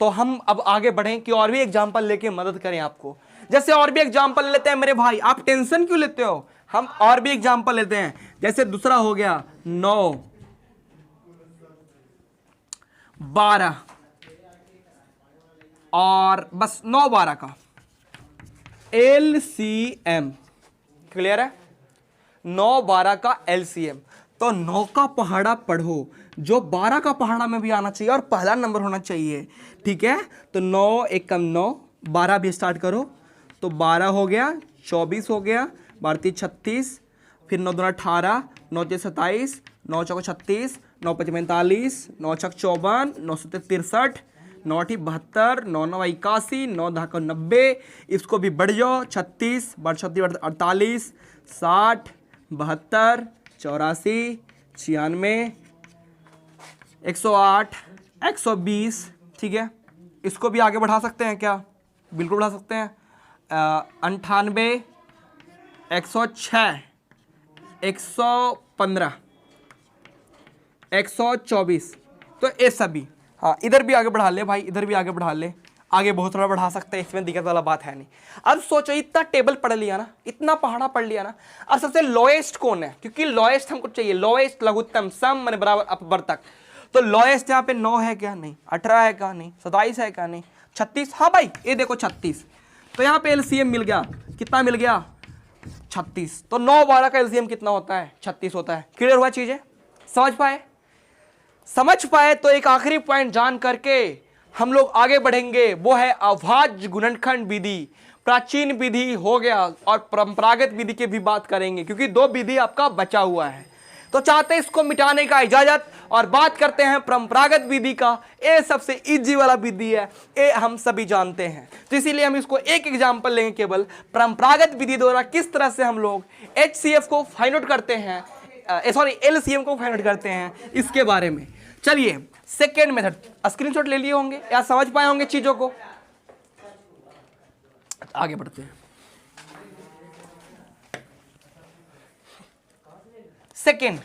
तो हम अब आगे बढ़ें कि और भी एग्जाम्पल लेके मदद करें आपको। जैसे और भी एग्जाम्पल लेते हैं मेरे भाई, आप टेंशन क्यों लेते हो? हम और भी एग्जाम्पल लेते हैं। जैसे दूसरा हो गया 9, 12 और बस 9, 12 का एलसीएम। क्लियर है? 9, 12 का एलसीएम। तो 9 का पहाड़ा पढ़ो, जो 12 का पहाड़ा में भी आना चाहिए और पहला नंबर होना चाहिए। ठीक है, तो 9 एकम 9, 12 भी स्टार्ट करो। तो 12 हो गया, 24 हो गया, 12 36, फिर 9 दूना 18, 9 3 27, 9 चौका 36, 9 5 45, 9 छक 54, 9 7 63, 9 8 72, 9 9 81, 9 10 90। इसको भी बढ़ जाओ, 36 48, 60, 72, 84, 96, 108, 120। ठीक है, इसको भी आगे बढ़ा सकते हैं क्या? बिल्कुल बढ़ा सकते हैं। 98, 106, 115, 124। तो ये सभी, हाँ इधर भी आगे बढ़ा ले भाई, इधर भी आगे बढ़ा ले, आगे बहुत थोड़ा बढ़ा सकते हैं, इसमें दिक्कत वाला बात है नहीं। अब सोचो इतना टेबल पढ़ लिया ना, इतना पहाड़ा पढ़ लिया ना, अब सबसे लोएस्ट कौन है? क्योंकि लोएस्ट हमको चाहिए, लोएस्ट लघुत्तम सम माने बराबर अपवर्तक। तो लोएस्ट यहाँ पे 9 है क्या? नहीं। 18 है क्या? नहीं। 27 है क्या? नहीं। 36, हाँ भाई ये देखो 36। तो यहाँ पे एलसीएम मिल गया, कितना मिल गया? 36। तो 9, 12 का एलसीएम कितना होता है? 36 होता है। क्लियर हुआ चीजें? समझ पाए? समझ पाए तो एक आखिरी पॉइंट जान करके हम लोग आगे बढ़ेंगे वो है अभाज्य गुणनखंड विधि। प्राचीन विधि हो गया और परंपरागत विधि की भी बात करेंगे, क्योंकि दो विधि आपका बचा हुआ है। तो चाहते हैं इसको मिटाने का इजाजत, और बात करते हैं परंपरागत विधि का। ये सबसे इजी वाला विधि है, ये हम सभी जानते हैं। तो इसीलिए हम इसको एक एग्जांपल लेंगे केवल, परंपरागत विधि द्वारा किस तरह से हम लोग HCF को फाइंड आउट करते हैं, LCM को फाइंड आउट करते हैं, इसके बारे में। चलिए सेकेंड मेथड, स्क्रीनशॉट ले लिए होंगे या समझ पाए होंगे चीजों को। आगे बढ़ते हैं। सेकेंड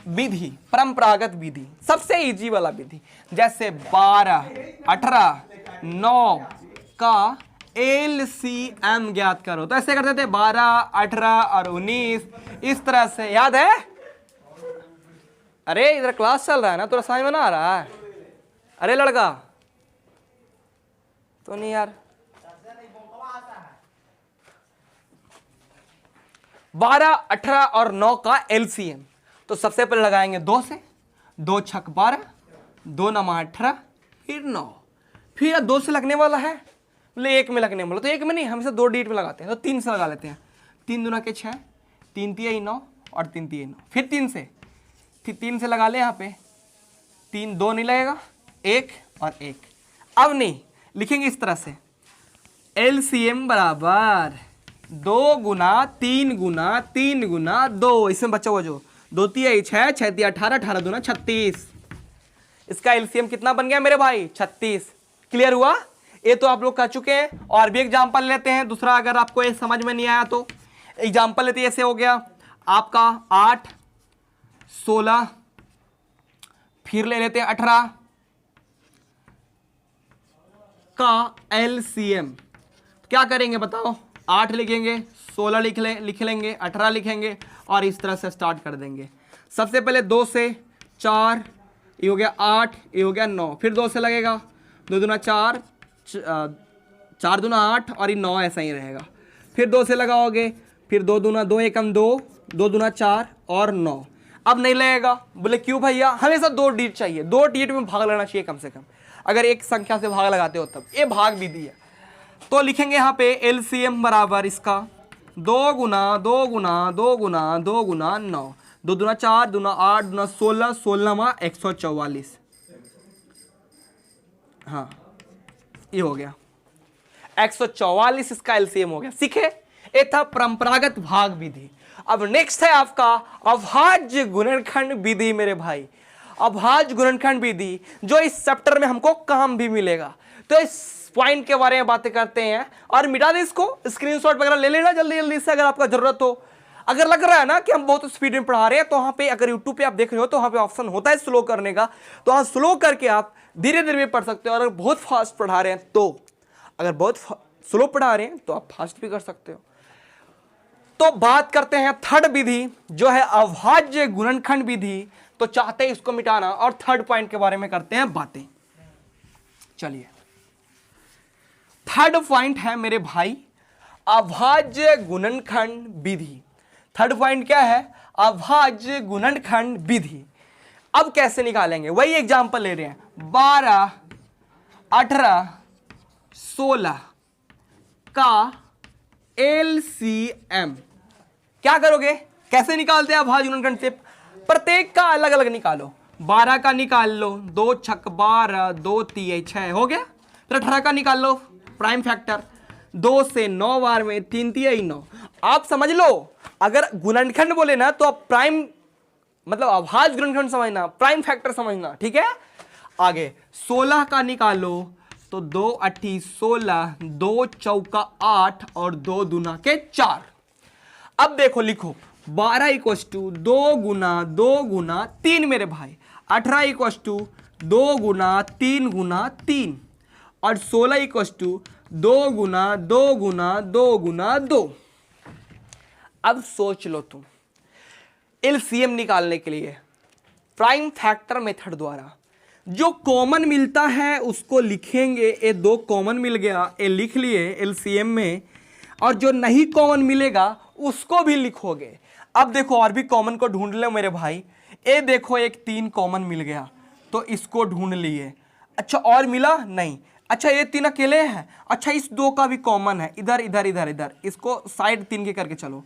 विधि, परंपरागत विधि, सबसे इजी वाला विधि। जैसे 12, 18, 9 का LCM ज्ञात करो, तो ऐसे करते थे 12, 18 और 19, इस तरह से। याद है? अरे इधर क्लास चल रहा है ना, तो समझ में ना आ रहा है? अरे लड़का तो नहीं यार। 12, 18 और 9 का LCM, तो सबसे पहले लगाएंगे 2 से, 2 छक 12, 2 नमा 18, फिर 9, फिर 2 से लगने वाला है, बोले 1 में लगने वाला, तो 1 में नहीं, हमेशा 2 डिजिट में लगाते हैं, तो 3 से लगा लेते हैं। 3 दूना के 6, 3 तिया 9 और 3 तिया 9, फिर 3 से, फिर 3 से लगा ले। यहाँ पे 3, 2 नहीं लगेगा, 1 और 1। अब नहीं लिखेंगे इस तरह से, LCM बराबर 2 गुना 3 गुना 3 गुना 2, इसमें बचा हुआ जो 2 तिया 6, 6 तिया 18, 18 दूना 36। इसका LCM कितना बन गया मेरे भाई? 36। क्लियर हुआ? ये तो आप लोग कर चुके हैं। और भी एग्जाम्पल लेते हैं दूसरा, अगर आपको ये समझ में नहीं आया तो एग्जाम्पल लेते हैं। ऐसे हो गया आपका 8, 16, फिर ले लेते हैं 18 का LCM। क्या करेंगे बताओ? 8 लिखेंगे, 16 लिख लेंगे, 18 लिखेंगे और इस तरह से स्टार्ट कर देंगे। सबसे पहले 2 से 4, ये हो गया 8, ये हो गया 9, फिर 2 से लगेगा, 2 दूना 4, 4 दूना 8 और ये 9 ऐसा ही रहेगा। फिर 2 से लगाओगे, फिर 2 दूना 2 एकम 2, 2 दूना 4 और 9। अब नहीं लगेगा, बोले क्यों भैया? हमेशा 2 डिजिट चाहिए, 2 डिजिट में भाग लगना चाहिए कम से कम, अगर एक संख्या से भाग लगाते हो तब। ये भाग विधि है। तो लिखेंगे यहाँ पे LCM बराबर इसका 2 गुना 2 गुना 2 गुना 2 गुना 9, 2 दूना 4, दूना 8, दूना 16, 16 144। हाँ ये हो गया 144, इसका LCM हो गया। सीखे? ये था परंपरागत भाग विधि। अब नेक्स्ट है आपका अभाज्य गुणनखंड विधि मेरे भाई। अभाज्य गुणनखंड विधि जो इस चैप्टर में हमको काम भी मिलेगा। तो इस पॉइंट के बारे में बातें करते हैं, और मिटा दे इसको, स्क्रीनशॉट वगैरह ले लेना जल्दी जल्दी से अगर आपका जरूरत हो। अगर लग रहा है ना कि हम बहुत स्पीड में पढ़ा रहे हैं, तो वहाँ पे अगर यूट्यूब पे आप देख रहे हो तो वहाँ पे ऑप्शन होता है स्लो करने का, तो वहाँ स्लो करके आप धीरे धीरे भी पढ़ सकते हो। और अगर बहुत फास्ट पढ़ा रहे हैं तो, अगर बहुत स्लो पढ़ा रहे हैं तो आप फास्ट भी कर सकते हो। तो बात करते हैं थर्ड विधि जो है अभाज्य गुणनखंड विधि। तो चाहते हैं इसको मिटाना, और थर्ड पॉइंट के बारे में करते हैं बातें। चलिए थर्ड पॉइंट है मेरे भाई अभाज्य गुणनखंड विधि। थर्ड पॉइंट क्या है? अभाज्य गुणनखंड विधि। अब कैसे निकालेंगे? वही एग्जांपल ले रहे हैं, 12, 18, 16 का LCM। क्या करोगे? कैसे निकालते हैं अभाज्य गुणनखंड से? प्रत्येक का अलग अलग निकालो। 12 का निकाल लो, 2 छक 12, 2 तिया 6 हो गया। फिर 18 का निकाल लो, प्राइम फैक्टर, 2 से 9 बार में 3 तिया 9। आप समझ लो, अगर गुणनखंड बोले ना तो आप प्राइम मतलब अभाज्य गुणनखंड समझना, प्राइम फैक्टर समझना, ठीक है। आगे 16 का निकालो तो 2 अट्ठी 16, 2 चौका 8 और 2 दूना के 4। अब देखो लिखो 12 इक्वस टू 2 गुना 2 गुना 3 मेरे भाई, 18 इक्वस टू 2 गुना 3 गुना 3 और 16 इक्वस टू 2 गुना 2 गुना 2 गुना 2। अब सोच लो तुम, LCM निकालने के लिए प्राइम फैक्टर मेथड द्वारा जो कॉमन मिलता है उसको लिखेंगे। ये 2 कॉमन मिल गया, ये लिख लिए LCM में, और जो नहीं कॉमन मिलेगा उसको भी लिखोगे। अब देखो और भी कॉमन को ढूंढ लो मेरे भाई। ये देखो एक 3 कॉमन मिल गया तो इसको ढूंढ लिए। अच्छा और मिला नहीं, अच्छा ये 3 अकेले हैं, अच्छा इस 2 का भी कॉमन है, इधर इधर इधर इधर, इसको साइड 3 के करके चलो।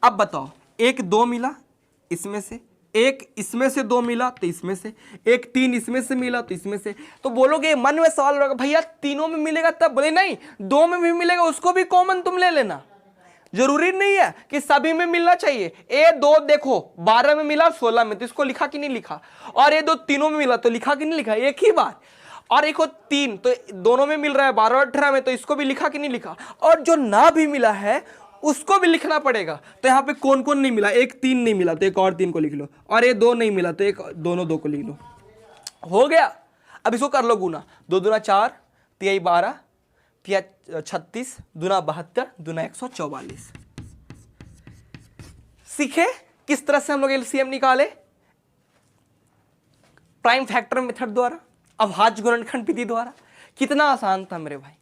अब बताओ, एक 2 मिला इसमें से, एक इसमें से 2 मिला तो इसमें से, एक 3 इसमें से मिला तो इसमें से। तो बोलोगे मन में सवाल होगा भैया तीनों में मिलेगा तब, बोले नहीं 2 में भी मिलेगा, उसको भी कॉमन तुम ले लेना, जरूरी नहीं है कि सभी में मिलना चाहिए। ए 2 देखो 12 में मिला 16 में, तो इसको लिखा कि नहीं लिखा, और ये 2 तीनों में मिला तो लिखा कि नहीं लिखा, एक ही बार। और एक 3 तो दोनों में मिल रहा है 12 और 18 में, तो इसको भी लिखा कि नहीं लिखा, और जो ना भी मिला है उसको भी लिखना पड़ेगा। तो यहाँ पे कौन कौन नहीं मिला, एक 3 नहीं मिला तो एक और 3 को लिख लो, और ये 2 नहीं मिला तो एक दोनों 2 को लिख लो, हो गया। अब इसको कर लो गुना, 2 दूना 4, 3 12, 36, दूना 72, दूना 144। सीखे किस तरह से हम लोग एलसीएम निकाले, प्राइम फैक्टर मेथड द्वारा, अभाज्य गुणनखंड विधि द्वारा। कितना आसान था मेरे भाई,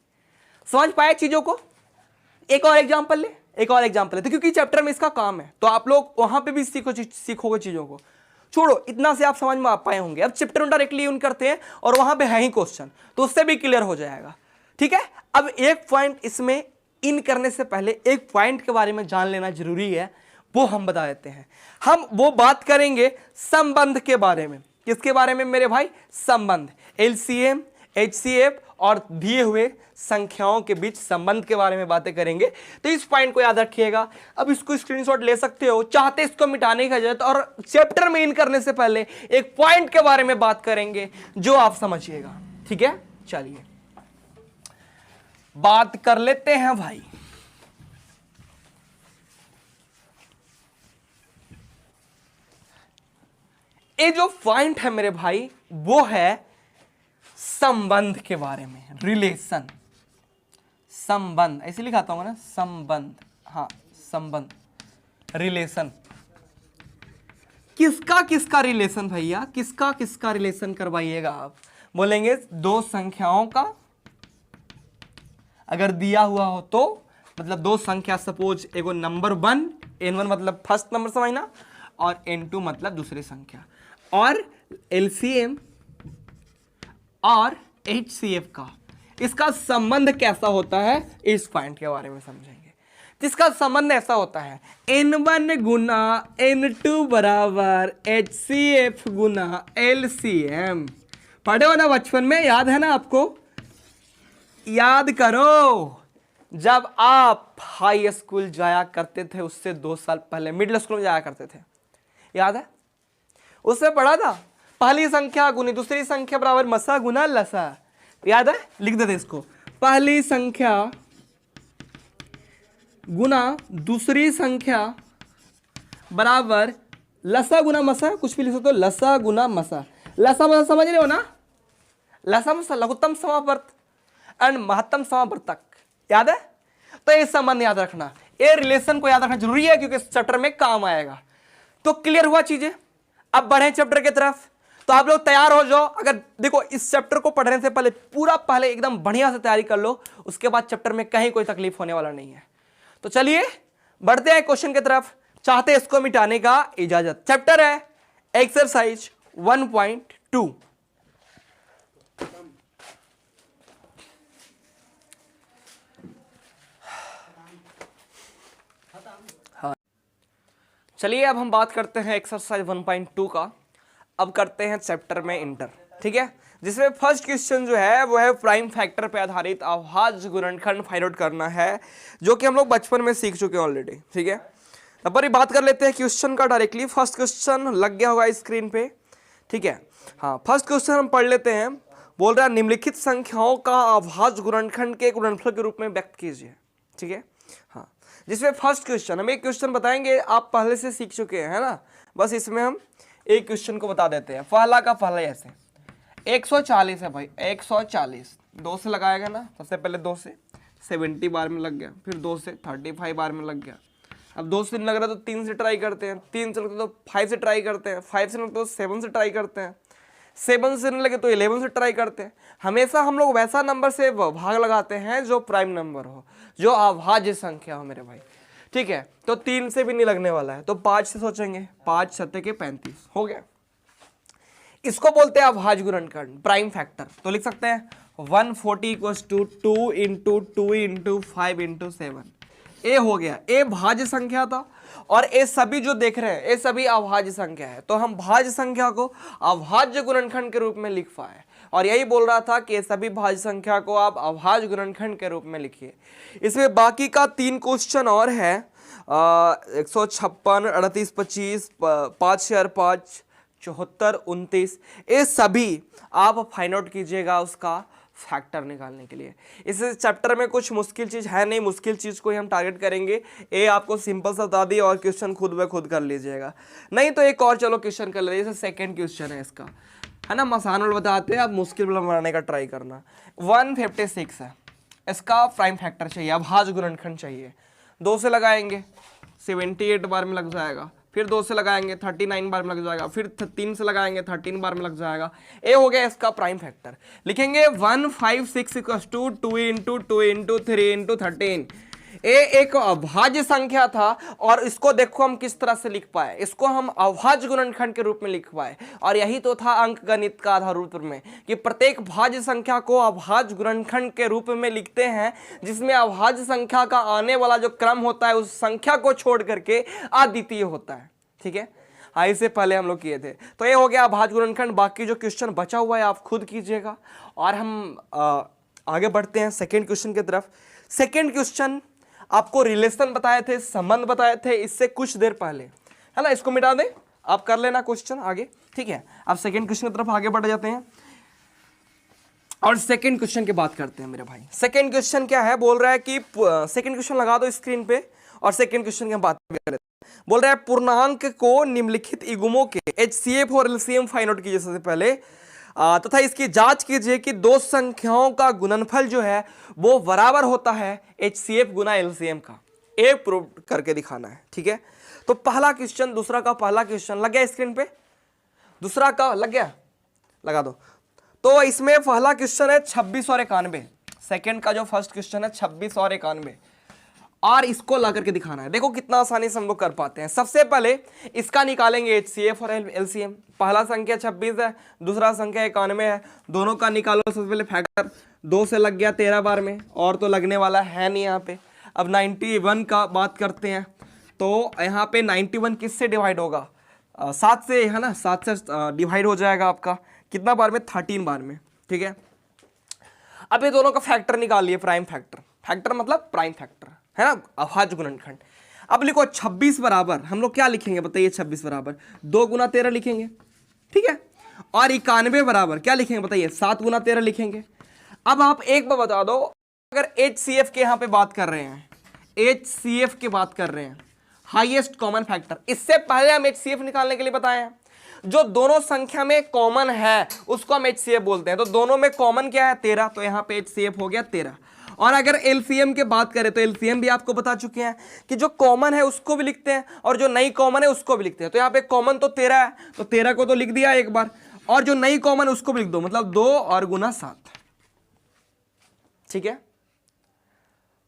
समझ पाए चीजों को। एक और एग्जांपल ले, एक और एग्जांपल ले, तो क्योंकि चैप्टर में इसका काम है तो आप लोग वहां पे भी सीखोगे चीजों को। छोड़ो इतना से आप समझ में आ पाए होंगे। अब चैप्टर में डायरेक्टली यून करते हैं और वहां पे है ही क्वेश्चन, तो उससे भी क्लियर हो जाएगा। ठीक है, अब एक पॉइंट इसमें इन करने से पहले एक पॉइंट के बारे में जान लेना जरूरी है, वो हम बता देते हैं। हम वो बात करेंगे संबंध के बारे में। किसके बारे में मेरे भाई, संबंध, एलसीएम, एचसीएफ और दिए हुए संख्याओं के बीच संबंध के बारे में बातें करेंगे। तो इस पॉइंट को याद रखिएगा। अब इसको स्क्रीनशॉट ले सकते हो, चाहते इसको मिटाने की जरूरत, और चैप्टर में इन करने से पहले एक पॉइंट के बारे में बात करेंगे जो आप समझिएगा। ठीक है, चलिए बात कर लेते हैं भाई। ये जो पॉइंट है मेरे भाई वो है संबंध के बारे में, रिलेशन, संबंध ऐसे लिखाता हूं ना, संबंध, हाँ संबंध, रिलेशन। किसका किसका रिलेशन भैया, किसका किसका रिलेशन करवाइएगा आप। बोलेंगे 2 संख्याओं का, अगर दिया हुआ हो तो, मतलब 2 संख्या, सपोज एगो नंबर 1, n1 मतलब फर्स्ट नंबर समझना, और n2 मतलब दूसरी संख्या, और एलसीएम और एचसीएफ का, इसका संबंध कैसा होता है इस पॉइंट के बारे में समझेंगे। जिसका संबंध ऐसा होता है n1 गुना n2 बराबर HCF गुना LCM। पढ़े हो ना बचपन में, याद है ना आपको, याद करो जब आप हाई स्कूल जाया करते थे, उससे 2 साल पहले मिडिल स्कूल में जाया करते थे, याद है, उससे पढ़ा था पहली संख्या गुनी दूसरी संख्या बराबर मसा गुना लसा, याद है, लिख देते इसको, पहली संख्या गुना दूसरी संख्या बराबर लसा गुना मसा, कुछ भी लिख सकते हो, लसा गुना मसा। लसा मसा समझ रहे हो ना, लसा मसा लघुत्तम समावर्त एंड महत्तम समावर्तक, याद है। तो ये संबंध याद रखना, ये रिलेशन को याद रखना जरूरी है क्योंकि इस चैप्टर में काम आएगा। तो क्लियर हुआ चीजें, अब बढ़े चैप्टर की तरफ। तो आप लोग तैयार हो जाओ। अगर देखो इस चैप्टर को पढ़ने से पहले पहले एकदम बढ़िया से तैयारी कर लो, उसके बाद चैप्टर में कहीं कोई तकलीफ होने वाला नहीं है। तो चलिए बढ़ते हैं क्वेश्चन की तरफ, चाहते इसको मिटाने का इजाजत। चैप्टर है एक्सरसाइज 1.2। हाँ चलिए अब हम बात करते हैं एक्सरसाइज 1.2 का। अब करते हैं चैप्टर में इंटर, ठीक है, जिसमें फर्स्ट क्वेश्चन जो है वो है प्राइम फैक्टर पे आधारित अभाज्य गुणनखंड फाइंड आउट करना है, जो कि हम लोग बचपन में सीख चुके हैं ऑलरेडी। ठीक है, अब पर बात कर लेते हैं क्वेश्चन का डायरेक्टली। फर्स्ट क्वेश्चन लग गया होगा स्क्रीन पे, ठीक है। हाँ, फर्स्ट क्वेश्चन हम पढ़ लेते हैं। बोल रहा है निम्नलिखित संख्याओं का अभाज्य गुणनखंड के गुणनफल के रूप में व्यक्त कीजिए। ठीक है, हाँ, जिसमें फर्स्ट क्वेश्चन हम एक क्वेश्चन बताएंगे, आप पहले से सीख चुके हैं, है ना, बस इसमें हम एक क्वेश्चन को बता देते हैं। पहला का पहला ऐसे 140 है भाई, 140 2 से लगाएगा ना, सबसे पहले 2 से 70 बार में लग गया, फिर 2 से 35 बार में लग गया। अब 2 से नहीं लग रहा तो 3 से ट्राई करते हैं, 3 से लगता तो 5 से ट्राई करते हैं, 5 से लगता तो 7 से ट्राई करते हैं, 7 से नहीं लगे तो 11 से ट्राई करते हैं। हमेशा हम लोग वैसा नंबर से भाग लगाते हैं जो प्राइम नंबर हो, जो अभाज्य संख्या हो मेरे भाई। ठीक है, तो 3 से भी नहीं लगने वाला है तो 5 से सोचेंगे, 5 7 के 35 हो गया। इसको बोलते हैं अभाज्य गुणनखंड, प्राइम फैक्टर। तो लिख सकते हैं 140 equals to 2 into 2 into 5 into 7। ए हो गया, ए भाज्य संख्या था और ये सभी जो देख रहे हैं ये सभी अभाज्य संख्या है, तो हम भाज्य संख्या को अभाज्य गुणनखंड के रूप में लिख पाए। और यही बोल रहा था कि सभी भाज्य संख्या को आप अभाज्य गुणनखंड के रूप में लिखिए। इसमें बाकी का 3 क्वेश्चन और है, 156, 38, 25, 5 4 5, 74, 29, ये सभी आप फाइंड आउट कीजिएगा उसका फैक्टर निकालने के लिए। इस चैप्टर में कुछ मुश्किल चीज़ है नहीं, मुश्किल चीज़ को ही हम टारगेट करेंगे। ये आपको सिंपल सा बता दिया और क्वेश्चन खुद ब खुद कर लीजिएगा। नहीं तो एक और चलो क्वेश्चन कर लीजिए, जैसे सेकेंड क्वेश्चन है इसका, है ना, आसान वाला बताते हैं, आप मुश्किल वाला बनाने का ट्राई करना। 156 है, इसका प्राइम फैक्टर चाहिए, अभाज्य गुणनखंड चाहिए। 2 से लगाएंगे 78 बार में लग जाएगा, फिर 2 से लगाएंगे 39 बार में लग जाएगा, फिर 3 से लगाएंगे 13 बार में लग जाएगा। ये हो गया इसका प्राइम फैक्टर। लिखेंगे 156 equals to 2 into 2 into 3 into 13। ये एक अभाज्य संख्या था और इसको देखो हम किस तरह से लिख पाए, इसको हम अभाज्य गुणनखंड के रूप में लिख पाए। और यही तो था अंक गणित का आधारभूत में, कि प्रत्येक भाज्य संख्या को अभाज्य गुणनखंड के रूप में लिखते हैं, जिसमें अभाज्य संख्या का आने वाला जो क्रम होता है उस संख्या को छोड़ करके अद्वितीय होता है। ठीक है, हाँ, इससे पहले हम लोग किए थे। तो ये हो गया अभाज्य गुणनखंड। बाकी जो क्वेश्चन बचा हुआ है आप खुद कीजिएगा और हम आगे बढ़ते हैं सेकेंड क्वेश्चन की तरफ। सेकेंड क्वेश्चन आपको रिलेशन बताए थे, संबंध बताए थे इससे कुछ देर पहले, है ना, इसको मिटा दें, आप कर लेना क्वेश्चन आगे। ठीक है, अब सेकंड क्वेश्चन की तरफ आगे बढ़ जाते हैं और सेकंड क्वेश्चन की बात करते हैं मेरे भाई। सेकंड क्वेश्चन क्या है, बोल रहा है कि सेकंड क्वेश्चन लगा दो स्क्रीन पे और सेकंड क्वेश्चन की बात कर लेते हैं। बोल रहा है पूर्णांक को निम्नलिखित इगुमों के HCF और LCM फाइंड आउट कीजिए सबसे पहले, तथा इसकी जांच कीजिए कि दो संख्याओं का गुणनफल जो है वो बराबर होता है HCF गुना LCM का। ए प्रूव करके दिखाना है। ठीक है, तो पहला क्वेश्चन, दूसरा का पहला क्वेश्चन लग गया स्क्रीन पे, दूसरा का लग गया, लगा दो। तो इसमें पहला क्वेश्चन है 26 और 91, सेकंड का जो फर्स्ट क्वेश्चन है 26 और 91, और इसको ला करके दिखाना है। देखो कितना आसानी से हम लोग कर पाते हैं। सबसे पहले इसका निकालेंगे HCF और LCM। पहला संख्या 26 है, दूसरा संख्या 91 है, दोनों का निकालो सबसे पहले फैक्टर। 2 से लग गया 13 बार में, और तो लगने वाला है नहीं यहाँ पे। अब 91 का बात करते हैं, तो यहाँ पे 91 किससे डिवाइड होगा, 7 से, है ना, 7 से डिवाइड हो जाएगा आपका कितना बार में, 13 बार में। ठीक है, अब ये दोनों का फैक्टर निकालिए, प्राइम फैक्टर। फैक्टर मतलब प्राइम फैक्टर, है ना, अभाज्य गुणनखंड। अब लिखो 26 बराबर, हम लोग क्या लिखेंगे बताइए, 26 बराबर 2 गुना 13 लिखेंगे। ठीक है, और 91 बराबर क्या लिखेंगे बताइए, 7 गुना 13 लिखेंगे। अब आप एक बार बता दो, अगर HCF के यहाँ पे बात कर रहे हैं, HCF की बात कर रहे हैं, हाईएस्ट कॉमन फैक्टर, इससे पहले हम HCF निकालने के लिए बताए हैं। जो दोनों संख्या में कॉमन है उसको हम HCF बोलते हैं। तो दोनों में कॉमन क्या है, 13, तो यहाँ पे HCF हो गया 13। और अगर LCM की बात करें तो LCM भी आपको बता चुके हैं कि जो कॉमन है उसको भी लिखते हैं और जो नई कॉमन है उसको भी लिखते हैं। तो यहाँ पे कॉमन तो 13 है, तो 13 को तो लिख दिया एक बार, और जो नई कॉमन है उसको भी लिख दो, मतलब 2 और गुना 7। ठीक है,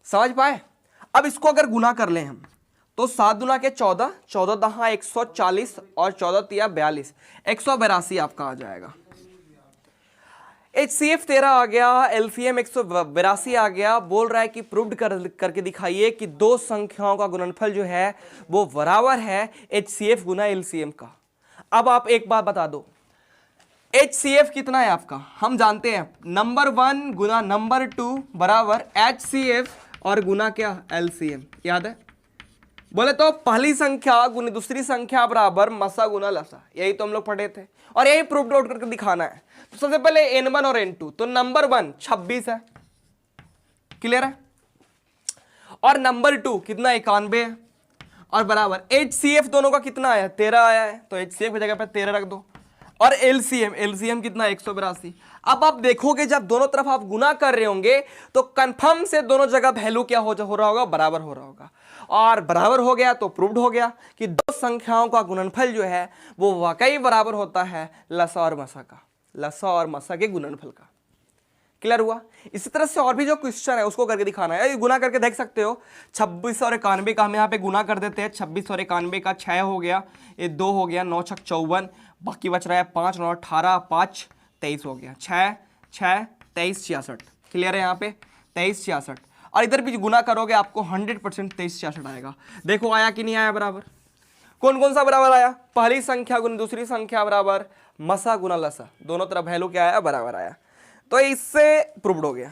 समझ पाए। अब इसको अगर गुना कर लें हम, तो 7 गुना के 14, 14 दहा 140 और 14 तिया 42, 182 आपका आ जाएगा। HCF 13 आ गया, LCM 182 आ गया। बोल रहा है कि प्रूव्ड करके दिखाइए कि दो संख्याओं का गुणनफल जो है वो बराबर है HCF गुना LCM का। अब आप एक बात बता दो, HCF कितना है आपका, हम जानते हैं नंबर 1 गुना नंबर 2 बराबर HCF और गुना क्या, LCM, याद है। बोले तो पहली संख्या गुना दूसरी संख्या बराबर मसा गुना लसा, यही तो हम लोग पढ़े थे और यही प्रूफ आउट करके दिखाना है। तो सबसे पहले N1 और N2, तो नंबर 1 26 है, क्लियर है, और नंबर 2 कितना 91 है, और बराबर HCF दोनों का कितना आया, 13 आया है, तो HCF की जगह पे 13 रख दो। और LCM कितना 182। अब आप देखोगे जब दोनों तरफ आप गुना कर रहे होंगे तो कंफर्म से दोनों जगह वैल्यू क्या हो रहा होगा, बराबर हो रहा होगा। और बराबर हो गया तो प्रूव्ड हो गया कि दो संख्याओं का गुणनफल जो है वो वाकई बराबर होता है लसा और मसा का, लसा और मसा के गुणनफल का। क्लियर हुआ। इसी तरह से और भी जो क्वेश्चन है उसको करके दिखाना है। ये गुना करके देख सकते हो, 26 और 91 का हम यहाँ पे गुना कर देते हैं। 26 और 91 का 6 हो गया, ये 2 हो गया, 9 छक 54, बाकी बच रहा है 5, 9 18, 5 23 हो गया, 6 6 23 66। क्लियर है यहाँ पे 23 66। और इधर भी गुना करोगे आपको 100% 23 66 आएगा। देखो आया कि नहीं आया बराबर। कौन कौन सा बराबर आया? पहली संख्या गुना दूसरी संख्या बराबर मसा गुना लसा, दोनों तरफ वैल्यू क्या आया? बराबर आया। तो इससे प्रूव्ड हो गया।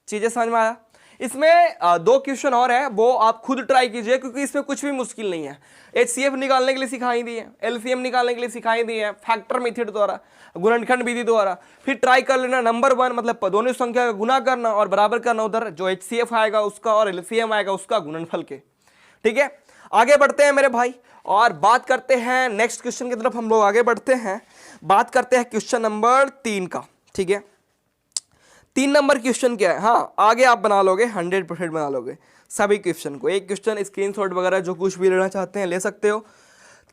चीजें समझ में आया। इसमें 2 क्वेश्चन और है, वो आप खुद ट्राई कीजिए क्योंकि इसमें कुछ भी मुश्किल नहीं है। HCF निकालने के लिए सिखाई दी है, LCM निकालने के लिए सिखाई दी है, फैक्टर मेथड द्वारा, गुणनखंड विधि द्वारा। फिर ट्राई कर लेना नंबर 1 मतलब दोनों संख्या का गुना करना और बराबर करना, उधर जो HCF आएगा उसका और LCM आएगा उसका गुणनफल के। ठीक है, आगे बढ़ते हैं मेरे भाई और बात करते हैं नेक्स्ट क्वेश्चन की तरफ। हम लोग आगे बढ़ते हैं, बात करते हैं क्वेश्चन नंबर 3 का। ठीक है, 3 नंबर क्वेश्चन क्या है? हाँ, आगे आप बना लोगे, 100% बना लोगे सभी क्वेश्चन को। एक क्वेश्चन स्क्रीनशॉट वगैरह जो कुछ भी लेना चाहते हैं ले सकते हो।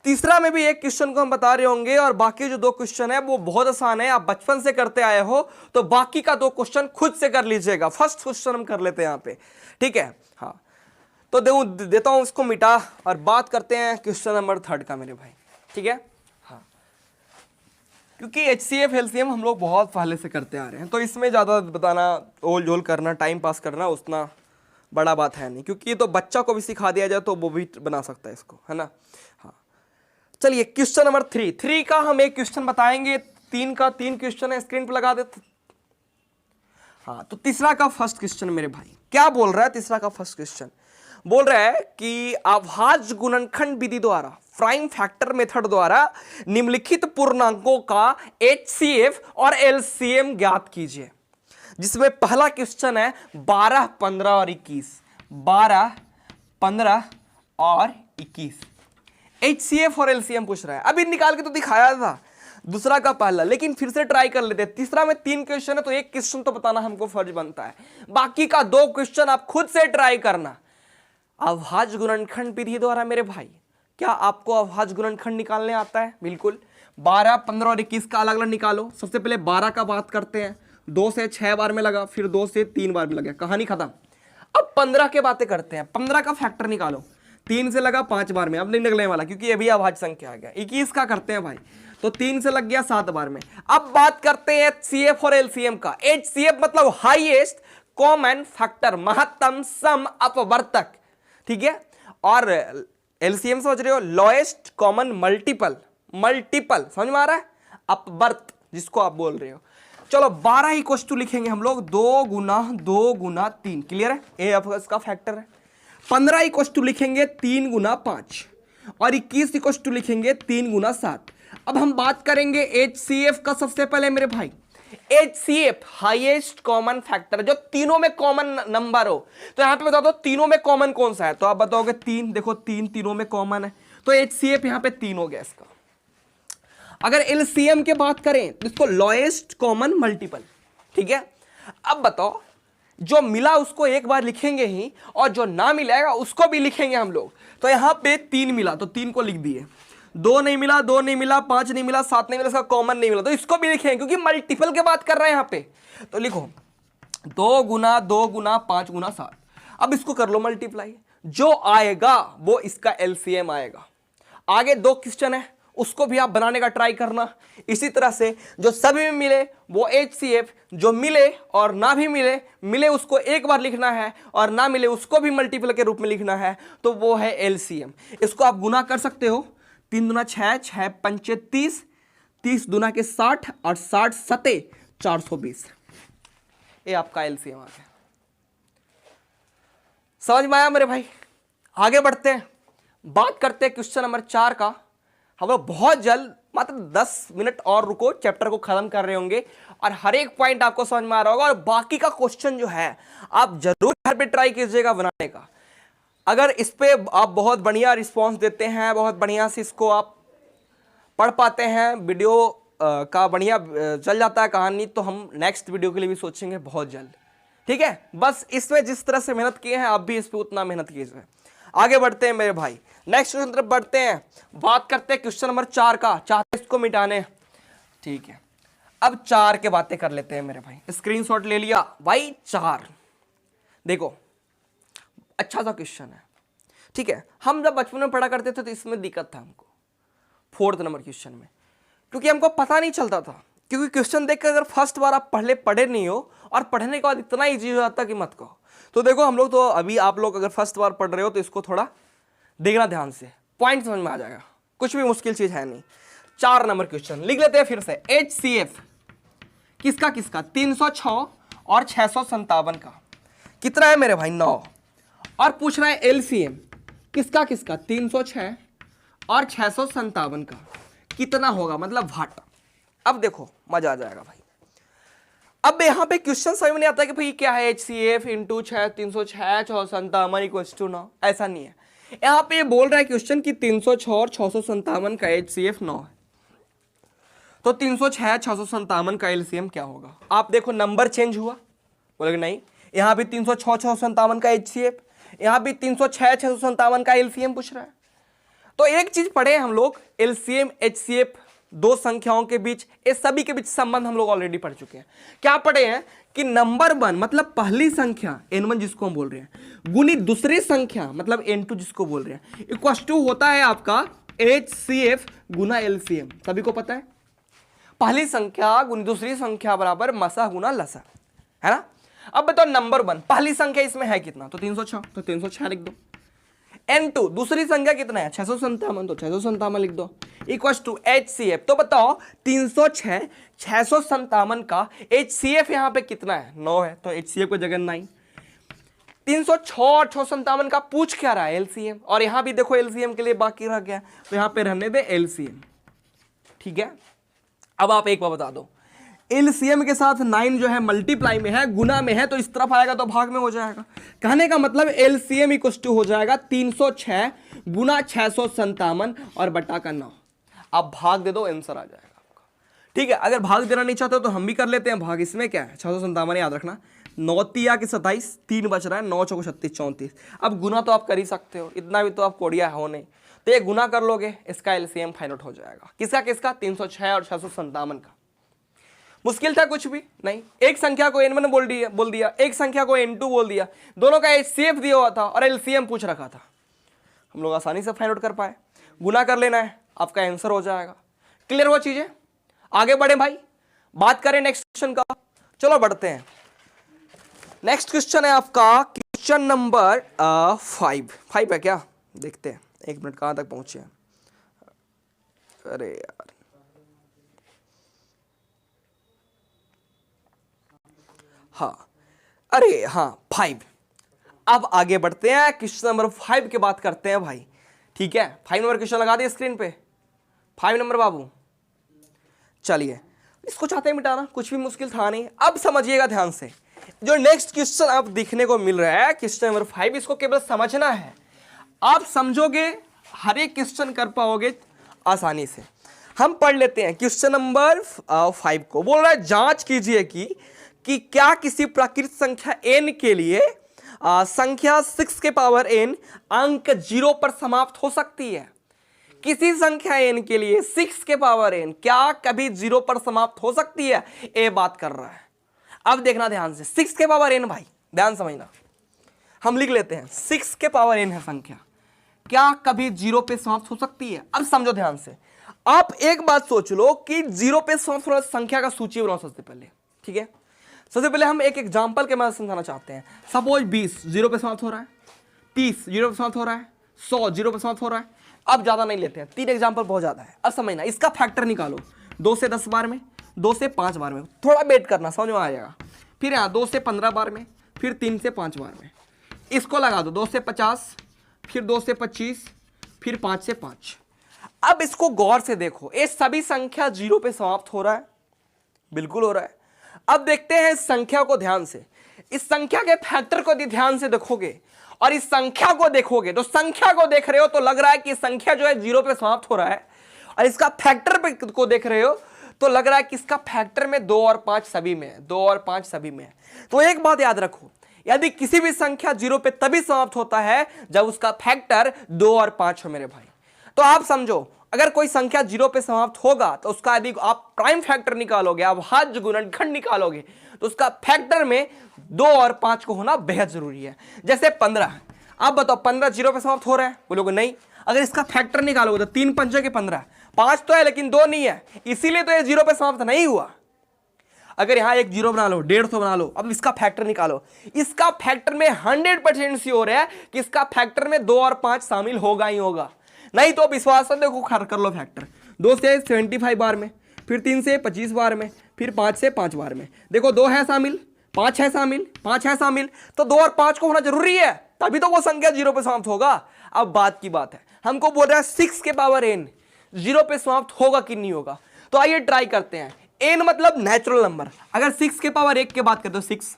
तीसरा में भी एक क्वेश्चन को हम बता रहे होंगे और बाकी जो 2 क्वेश्चन है वो बहुत आसान है, आप बचपन से करते आए हो, तो बाकी का 2 क्वेश्चन खुद से कर लीजिएगा। फर्स्ट क्वेश्चन हम कर लेते हैं यहाँ पे। ठीक है, हाँ, तो देता हूं उसको मिटा और बात करते हैं क्वेश्चन नंबर 3 का मेरे भाई। ठीक है, हाँ, क्योंकि HCF LCM हम लोग बहुत पहले से करते आ रहे हैं, तो इसमें ज़्यादा बताना, ओल झोल करना, टाइम पास करना उतना बड़ा बात है नहीं, क्योंकि ये तो बच्चा को भी सिखा दिया जाए तो वो भी बना सकता है इसको, है ना। हाँ, चलिए क्वेश्चन नंबर 3 का हम एक क्वेश्चन बताएंगे। 3 का 3 क्वेश्चन है, स्क्रीन पर लगा देते। हाँ, तो तीसरा का फर्स्ट क्वेश्चन मेरे भाई क्या बोल रहा है? तीसरा का फर्स्ट क्वेश्चन बोल रहा है कि अभाज्य गुणनखंड विधि द्वारा, प्राइम फैक्टर मेथड द्वारा निम्नलिखित पूर्णांकों का HCF और LCM ज्ञात कीजिए। जिसमें पहला क्वेश्चन है 12, 15 और 21। 12, 15 और 21 HCF और LCM पूछ रहा है। अभी निकाल के तो दिखाया था दूसरा का पहला, लेकिन फिर से ट्राई कर लेते हैं। तीसरा में 3 क्वेश्चन है तो एक क्वेश्चन तो बताना हमको फर्ज बनता है, बाकी का 2 क्वेश्चन आप खुद से ट्राई करना। अभाज्य गुणनखंड विधि द्वारा मेरे भाई, क्या आपको अभाज्य गुणनखंड निकालने आता है? बिल्कुल। 12, 15 और 21 का अलग अलग निकालो। सबसे पहले 12 का बात करते हैं, 2 से 6 बार में लगा, फिर 2 से 3 बार में लगा, कहानी खत्म। अब 15 के बातें करते हैं। 15 का फैक्टर निकालो, 3 से लगा 5 बार में, अब नहीं निकलने वाला क्योंकि ये भी अभाज्य संख्या आ गया। 21 का करते हैं भाई, तो 3 से लग गया 7 बार में। अब बात करते हैं HCF और LCM का। HCF मतलब हाईएस्ट कॉमन फैक्टर, महत्तम सम अपवर्तक। ठीक है, और LCM समझ रहे हो, लोएस्ट कॉमन मल्टीपल। मल्टीपल समझ में आ रहा है? अपवर्त जिसको आप बोल रहे हो। चलो 12 इक्वल टू लिखेंगे हम लोग 2 गुना 2 गुना 3। क्लियर है, ए इसका फैक्टर है। 15 इक्वल टू लिखेंगे 3 गुना 5 और 21 इक्वल टू लिखेंगे 3 गुना 7। अब हम बात करेंगे HCF का। सबसे पहले मेरे भाई HCF हाईएस्ट कॉमन फैक्टर, जो तीनों में कॉमन नंबर हो। तो यहां पे बता दो तीनों में कॉमन कौन सा है, तो आप बताओगे 3। देखो 3 तीनों में कॉमन है, तो HCF यहां पे 3 हो गया इसका। अगर LCM की बात करें तो इसको लोएस्ट कॉमन मल्टीपल। ठीक है, अब बताओ जो मिला उसको एक बार लिखेंगे ही और जो ना मिलेगा उसको भी लिखेंगे हम लोग। तो यहां पे 3 मिला तो 3 को लिख दिए, 2 नहीं मिला, 2 नहीं मिला, 5 नहीं मिला, 7 नहीं मिला, इसका कॉमन नहीं मिला, तो इसको भी लिखेंगे क्योंकि मल्टीपल की बात कर रहे हैं यहां पे। तो लिखो 2 गुना 2 गुना 5 गुना 7। अब इसको कर लो मल्टीप्लाई, जो आएगा वो इसका LCM आएगा। आगे 2 क्वेश्चन है उसको भी आप बनाने का ट्राई करना। इसी तरह से जो सभी में मिले वो HCF, जो मिले और ना भी मिले, मिले उसको एक बार लिखना है और ना मिले उसको भी मल्टीपल के रूप में लिखना है, तो वो है LCM। इसको आप गुना कर सकते हो, 3 दूना 6, 6 पंचे 30, 30 दूना के 60 और 60 सते 420। ये आपका LCM आ गया। समझ में आया मेरे भाई? आगे बढ़ते हैं, बात करते हैं क्वेश्चन नंबर 4 का। हम लोग बहुत जल्द, मात्र 10 मिनट और रुको, चैप्टर को खत्म कर रहे होंगे और हर एक पॉइंट आपको समझ में आ रहा होगा। और बाकी का क्वेश्चन जो है आप जरूर घर पे ट्राई कीजिएगा बनाने का। अगर इस पे आप बहुत बढ़िया रिस्पॉन्स देते हैं, बहुत बढ़िया से इसको आप पढ़ पाते हैं, वीडियो का बढ़िया चल जाता है कहानी, तो हम नेक्स्ट वीडियो के लिए भी सोचेंगे बहुत जल्द। ठीक है, बस इसमें जिस तरह से मेहनत किए हैं आप भी इस पर उतना मेहनत कीजिए। आगे बढ़ते हैं मेरे भाई, नेक्स्ट क्वेश्चन तरफ बढ़ते हैं, बात करते हैं क्वेश्चन नंबर 4 का। चाहते इसको मिटाने, ठीक है। अब 4 के बातें कर लेते हैं मेरे भाई, स्क्रीनशॉट ले लिया भाई। 4 देखो, अच्छा सा क्वेश्चन है, ठीक है। हम जब बचपन में पढ़ा करते थे तो इसमें दिक्कत था हमको 4th नंबर क्वेश्चन में, क्योंकि हमको पता नहीं चलता था। क्योंकि क्वेश्चन देख कर अगर फर्स्ट बार आप पढ़े नहीं हो और पढ़ने के बाद इतना ईजी हो जाता कि मत कहो। तो देखो हम लोग तो अभी, आप लोग अगर फर्स्ट बार पढ़ रहे हो तो इसको थोड़ा देखना ध्यान से, पॉइंट समझ में आ जाएगा, कुछ भी मुश्किल चीज है नहीं। 4 नंबर क्वेश्चन लिख लेते हैं फिर से। HCF किसका किसका 306 और 657 का कितना है मेरे भाई 9, और पूछ रहा है LCM किसका किसका 306 और 657 का कितना होगा, मतलब वाट। अब देखो मजा आ जाएगा भाई। अब यहाँ पे क्वेश्चन समझ में नहीं आता कि भाई क्या है HCF इंटू 306 657 इक्वल्स टू 9, ऐसा नहीं है। यहाँ पे बोल रहा है क्वेश्चन कि 306 और 657 का HCF 9 है, तो 306 657 का LCM क्या होगा। आप देखो नंबर चेंज हुआ, बोले नहीं, यहाँ भी 306 657 का HCF, यहाँ भी 306 657 का LCM पूछ रहा है। तो एक चीज पढ़े हम लोग, LCM HCF दो संख्याओं के बीच, इस सभी के बीच संबंध हम लोग ऑलरेडी पढ़ चुके हैं। क्या पढ़े हैं कि नंबर 1 मतलब पहली संख्या n1 जिसको हम बोल रहे हैं, गुनी दूसरी संख्या मतलब n2 जिसको बोल रहे हैं, इक्वल टू होता है आपका HCF गुना LCM। सभी को पता है, पहली संख्या गुनी दूसरी संख्या बराबर मसा गुना लसा, है ना। अब बताओ नंबर 1 पहली संख्या इसमें है कितना, तो 306, तो 306 लिख दो। n2 दूसरी संख्या कितना है 657, तो 657 लिख दो, इक्वल टू HCF। तो बताओ 306 657 का HCF यहाँ पे कितना है 9 है, तो HCF को जगह 9। 306 और 657 का पूछ क्या रहा है LCM, और यहाँ भी देखो LCM के लिए बाकी रह गया, तो यहाँ पे रहने दे LCM, ठीक है। अब आप एक बार बता दो, LCM के साथ 9 जो है मल्टीप्लाई में है, गुना में है, तो इस तरफ आएगा तो भाग में हो जाएगा। कहने का मतलब LCM इक्वल टू हो जाएगा 306 गुना 657 और बटा का 9। आप भाग दे दो, आंसर आ जाएगा आपका, ठीक है। अगर भाग देना नहीं चाहते हो तो हम भी कर लेते हैं भाग। इसमें क्या है 657 याद रखना, 9 तिया के 27, 3 बच रहा है, 9 चौको 36 34। अब गुना तो आप कर ही सकते हो, इतना भी तो आप कोड़िया हो नहीं, तो ये गुना कर लोगे, इसका LCM फाइंड आउट हो जाएगा। किसका किसका 306 और 657 का। मुश्किल था कुछ भी नहीं, एक संख्या को n1 बोल दिया, एक संख्या को n2 बोल दिया, दोनों का HCF दिया हुआ था और LCM पूछ रखा था, हम लोग आसानी से फाइंड आउट कर पाए। गुना कर लेना है, आपका आंसर हो जाएगा। क्लियर हुआ चीजें, आगे बढ़े भाई, बात करें नेक्स्ट क्वेश्चन का। चलो बढ़ते हैं, नेक्स्ट क्वेश्चन है आपका क्वेश्चन नंबर 5 है क्या, देखते हैं 1 मिनट कहां तक पहुंचे हैं। अरे यार, हाँ, अरे हाँ 5। अब आगे बढ़ते हैं, क्वेश्चन नंबर 5 की बात करते हैं भाई, ठीक है। 5 नंबर क्वेश्चन लगा दिए स्क्रीन पे, 5 नंबर बाबू। चलिए इसको चाहते हैं मिटाना, कुछ भी मुश्किल था नहीं। अब समझिएगा ध्यान से, जो नेक्स्ट क्वेश्चन आप देखने को मिल रहा है क्वेश्चन नंबर 5, इसको केवल समझना है, आप समझोगे हर एक क्वेश्चन कर पाओगे आसानी से। हम पढ़ लेते हैं क्वेश्चन नंबर 5 को। बोल रहा है जांच कीजिए कि क्या किसी प्राकृत संख्या n के लिए संख्या 6 के पावर n अंक 0 पर समाप्त हो सकती है। किसी संख्या n के लिए 6 के पावर n क्या कभी 0 पर समाप्त हो सकती है, ये बात कर रहा है। अब देखना ध्यान से, 6 के पावर n भाई ध्यान समझना, हम लिख लेते हैं 6 के पावर n है संख्या, क्या कभी 0 पे समाप्त हो सकती है। अब समझो ध्यान से, आप एक बात सोच लो कि 0 पे समाप्त होने संख्या का सूची बनाओ सबसे पहले, ठीक है। सबसे पहले हम एक एग्जांपल के मदद समझाना चाहते हैं। सपोज 20 0 पे समाप्त हो रहा है, 30 0 पे समाप्त हो रहा है, 100 0 पे समाप्त हो रहा है। अब ज्यादा नहीं लेते हैं, 3 एग्जांपल बहुत ज्यादा है। अब समझना, इसका फैक्टर निकालो, 2 से 10 बार में, 2 से 5 बार में, थोड़ा वेट करना समझ में आ जाएगा। फिर यहाँ 2 से 15 बार में, फिर 3 से 5 बार में। इसको लगा दो 2 से 50, फिर 2 से 25, फिर 5 से 5। अब इसको गौर से देखो, ये सभी संख्या 0 पे समाप्त हो रहा है, बिल्कुल हो रहा है। अब देखते हैं इस संख्या को ध्यान से, इस संख्या के फैक्टर को ध्यान से देखोगे और इस संख्या को देखोगे, तो संख्या को देख रहे हो तो लग रहा है कि संख्या जो है 0 पे समाप्त हो रहा है, और इसका फैक्टर पे को देख रहे हो तो लग रहा है कि इसका फैक्टर में 2 और 5 सभी में है, 2 और 5 सभी में है। तो एक बात याद रखो, यदि किसी भी संख्या 0 पे तभी समाप्त होता है जब उसका फैक्टर 2 और 5 हो मेरे भाई। तो आप समझो, अगर कोई संख्या 0 पे समाप्त होगा तो उसका यदि आप प्राइम फैक्टर निकालोगे, अभाज्य गुणनखंड निकालोगे, तो उसका फैक्टर में 2 और 5 को होना बेहद जरूरी है। जैसे 15, आप बताओ 15 0 पे समाप्त हो रहा है, बोलोगे नहीं। अगर इसका फैक्टर निकालोगे तो 3 पंजे के 15, 5 तो है लेकिन 2 नहीं है, इसीलिए तो ये 0 पे समाप्त नहीं हुआ। अगर यहां एक 0 बना लो, 150 बना लो, अब इसका फैक्टर निकालो, इसका फैक्टर में 100% श्योर है कि इसका फैक्टर में 2 और 5 शामिल होगा ही होगा। नहीं तो विश्वास से देखो, कर लो फैक्टर। 2 से 75 बार में, फिर 3 से 25 बार में, फिर 5 से 5 बार में, देखो 2 है शामिल, 5 है शामिल, 5 है शामिल, तो 2 और 5 को होना जरूरी है, तभी तो वो संख्या 0 पे समाप्त होगा। अब बात की बात है, हमको बोल रहा है 6 के पावर n 0 पे समाप्त होगा कि नहीं होगा। तो आइए ट्राई करते हैं। n मतलब नेचुरल नंबर, अगर 6 के पावर 1 के बात करें तो 6,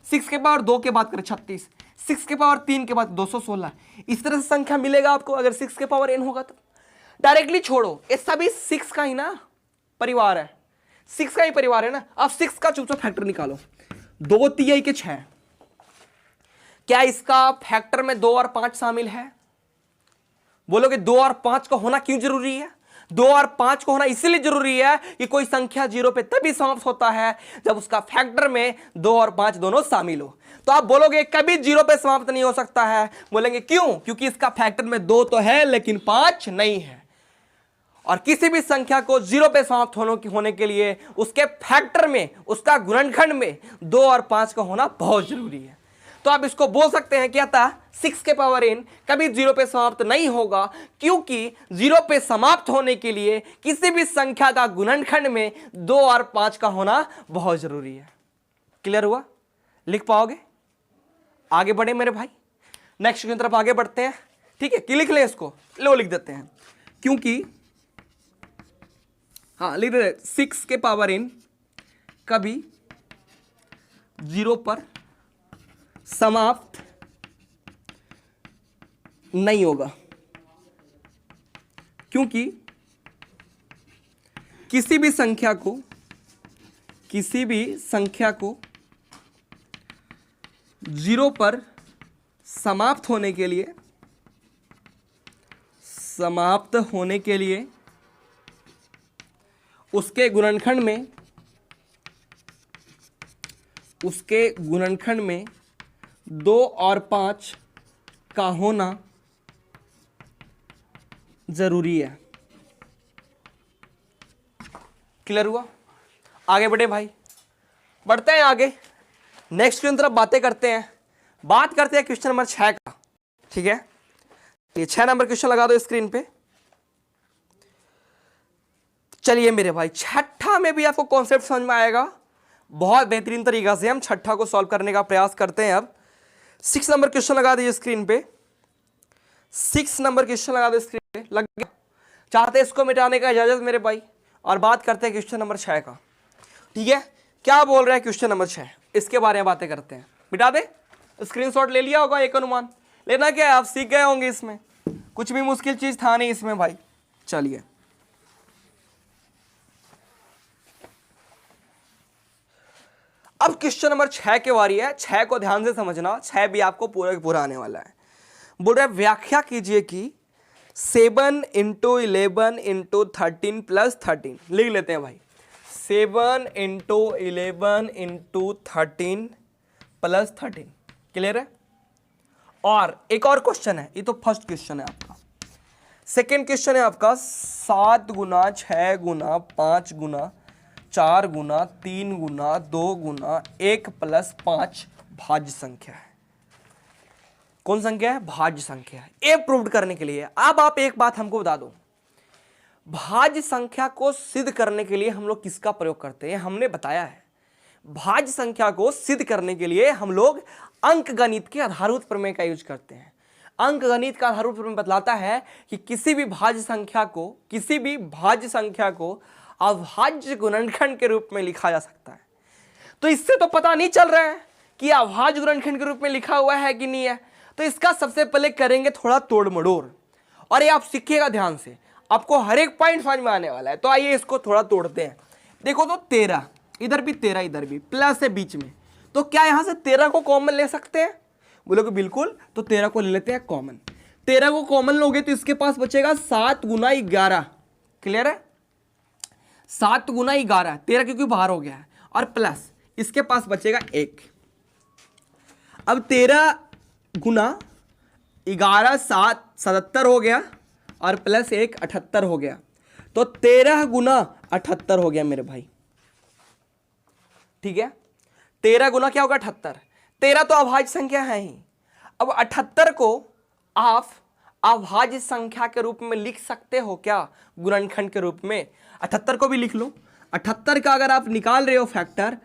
6 के पावर 2 के बात करें 36, 6 के पावर 3 के बाद 216, इस तरह से संख्या मिलेगा आपको अगर 6 के पावर n होगा तो। डायरेक्टली छोड़ो, ये सभी 6 का ही ना परिवार है, 6 का ही परिवार है ना। अब 6 का चुपचाप फैक्टर निकालो, 2 तिहाई के 6, क्या इसका फैक्टर में 2 और 5 शामिल है? बोलोगे 2 और 5 का होना क्यों जरूरी है? 2 और 5 को होना इसलिए जरूरी है कि कोई संख्या 0 पे तभी समाप्त होता है जब उसका फैक्टर में 2 और 5 दोनों शामिल हो। तो आप बोलोगे कभी 0 पे समाप्त नहीं हो सकता है, बोलेंगे क्यों? क्योंकि इसका फैक्टर में 2 तो है लेकिन 5 नहीं है। और किसी भी संख्या को 0 पे समाप्त होने के लिए उसके फैक्टर में, उसका गुणनखंड में 2 और 5 का होना बहुत जरूरी है। तो आप इसको बोल सकते हैं क्या था, 6 के पावर n कभी 0 पे समाप्त नहीं होगा, क्योंकि 0 पे समाप्त होने के लिए किसी भी संख्या का गुणनखंड में 2 और 5 का होना बहुत जरूरी है। क्लियर हुआ? लिख पाओगे? आगे बढ़े मेरे भाई, नेक्स्ट की तरफ आगे बढ़ते हैं। ठीक है, कि लिख ले इसको, लो लिख देते हैं, क्योंकि हाँ लिख देते 6 के पावर n कभी 0 पर समाप्त नहीं होगा, क्योंकि किसी भी संख्या को 0 पर समाप्त होने के लिए उसके गुणनखंड में 2 और 5 का होना जरूरी है। क्लियर हुआ? आगे बढ़े भाई, बढ़ते हैं आगे, नेक्स्ट की तरफ बात करते हैं क्वेश्चन नंबर 6 का। ठीक है, ये 6 नंबर क्वेश्चन लगा दो स्क्रीन पे। चलिए मेरे भाई, छठा में भी आपको कॉन्सेप्ट समझ में आएगा, बहुत बेहतरीन तरीका से हम छठा को सॉल्व करने का प्रयास करते हैं। अब 6 नंबर क्वेश्चन लगा दीजिए स्क्रीन पे, 6 नंबर क्वेश्चन लगा दो स्क्रीन पे, लग गया? चाहते हैं इसको मिटाने का इजाजत मेरे भाई, और बात करते हैं क्वेश्चन नंबर 6 का। ठीक है, क्या बोल रहा है क्वेश्चन नंबर 6, इसके बारे में बातें करते हैं। मिटा दे, स्क्रीनशॉट ले लिया होगा, एक अनुमान लेना क्या है, आप सीख गए होंगे, इसमें कुछ भी मुश्किल चीज था नहीं इसमें भाई। चलिए अब क्वेश्चन नंबर 6 के बारी है, 6 को ध्यान से समझना, 6 भी आपको पूरा आने वाला है। बोल रहा है व्याख्या कीजिए कि 7 × 11 × 13 + 13, लिख लेते हैं भाई, 7 × 11 × 13 + 13। क्लियर है? और एक और क्वेश्चन है, ये तो फर्स्ट क्वेश्चन है आपका। सेकेंड क्वेश्चन है आपका 7 × 6 × 5 × 4 × 3 × 2 × 1 + 5 भाज्य संख्या है। कौन संख्या है? भाज्य संख्या है। ये प्रूव करने के लिए अब आप एक बात हमको बता दो, भाज्य संख्या को सिद्ध करने के लिए हम लोग किसका प्रयोग करते हैं? हमने बताया है भाज्य संख्या को सिद्ध करने के लिए हम लोग अंकगणित के आधारभूत प्रमेय का यूज करते हैं। अंकगणित का आधारभूत प्रमेय बतलाता है कि किसी भी भाज्य संख्या को अभाज्य गुणनखंड के रूप में लिखा जा सकता है। तो इससे तो पता नहीं चल रहा है कि अभाज्य गुणनखंड के रूप में लिखा हुआ है कि नहीं है, तो इसका सबसे पहले करेंगे थोड़ा तोड़ मड़ोड़, और ये आप सीखिएगा ध्यान से, आपको हर एक पॉइंट समझ में आने वाला है। तो आइए इसको थोड़ा तोड़ते हैं। देखो तो 13, इधर भी 13, इधर भी प्लस है बीच में, तो क्या यहां से 13 को कॉमन ले सकते हैं? बोलोगे बिल्कुल, तो 13 को ले लेते हैं कॉमन। 13 को कॉमन लोगे तो इसके पास बचेगा 7 × 11, क्लियर है? 7 गुना 11, 13 क्योंकि बाहर हो गया है, और प्लस इसके पास बचेगा 1। अब 13 गुना 11 7 77 हो गया, और प्लस 1 78 हो गया। तो 13 गुना 78 हो गया मेरे भाई। ठीक है, 13 गुना क्या होगा 78। 13 तो अभाज्य संख्या है ही। अब 78 को आप अभाज्य संख्या के रूप में लिख सकते हो क्या? गुणनखंड के रूप में 78 को भी लिख लो। 78 का अगर आप निकाल रहे हो फैक्टर,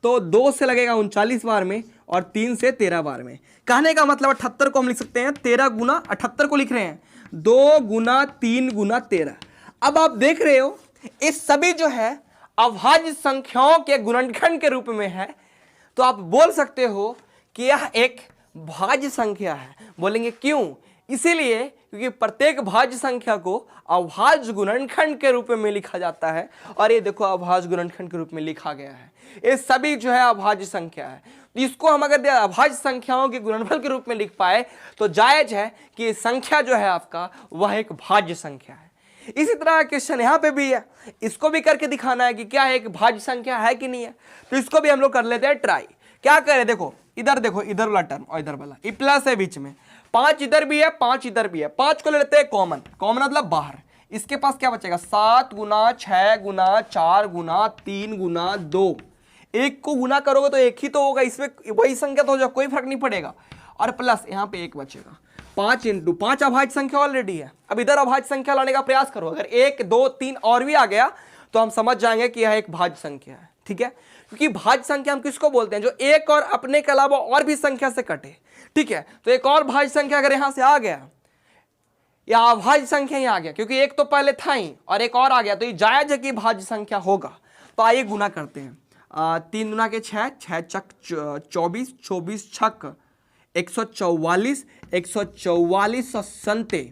तो 2 से लगेगा 39 बार में, और 3 से 13 बार में। कहने का मतलब 78 को हम लिख सकते हैं 13 गुना 78 को लिख रहे हैं 2 गुना 3 गुना 13। अब आप देख रहे हो इस सभी जो है अभाज्य संख्याओं के गुणनखंड के रूप में है, तो आप बोल सकते हो कि यह एक भाज्य संख्या है। बोलेंगे क्यों? इसीलिए क्योंकि प्रत्येक भाज्य संख्या को अभाज्य गुणनखंड के रूप में लिखा जाता है, और ये देखो अभाज्य गुणनखंड के रूप में लिखा गया है। ये सभी जो है अभाज्य संख्या है। इसको हम अगर अभाज्य संख्याओं के गुणनफल के रूप में लिख पाए तो जायज है कि संख्या जो है आपका वह एक भाज्य संख्या है। इसी तरह क्वेश्चन यहाँ पे भी है, इसको भी करके दिखाना है कि क्या एक भाज्य संख्या है कि नहीं है। तो इसको भी हम लोग कर लेते हैं ट्राई। क्या करें? देखो इधर वाला टर्म और इधर वाला, ये प्लस है बीच में, 5 इधर भी है 5 इधर भी है, 5 को ले लेते हैं कॉमन। कॉमन मतलब बाहर। इसके पास क्या बचेगा? 7 गुना 6 गुना 4 गुना 3 गुना 2। एक को गुना करोगे तो एक ही तो होगा, इसमें वही संख्या तो हो जाए, कोई फर्क नहीं पड़ेगा। और प्लस यहाँ पे 1 बचेगा। 5 × 5 अभाज्य संख्या ऑलरेडी है। अब इधर अभाज्य संख्या लाने का प्रयास करो। अगर 1 2 3 और भी आ गया तो हम समझ जाएंगे कि यह एक भाज्य संख्या है। ठीक है, क्योंकि भाज्य संख्या हम किसको बोलते हैं? जो एक और अपने के अलावा और भी संख्या से कटे। ठीक है, तो एक और भाज्य संख्या अगर यहां से आ गया या अभाज्य संख्या ही आ गया, क्योंकि एक तो पहले था ही और एक और आ गया, तो ये जायज है कि भाज्य संख्या होगा। तो आइए गुना करते हैं। 3 गुना के 6, 6 चक 24, 24 छक 144, 144 सत्ते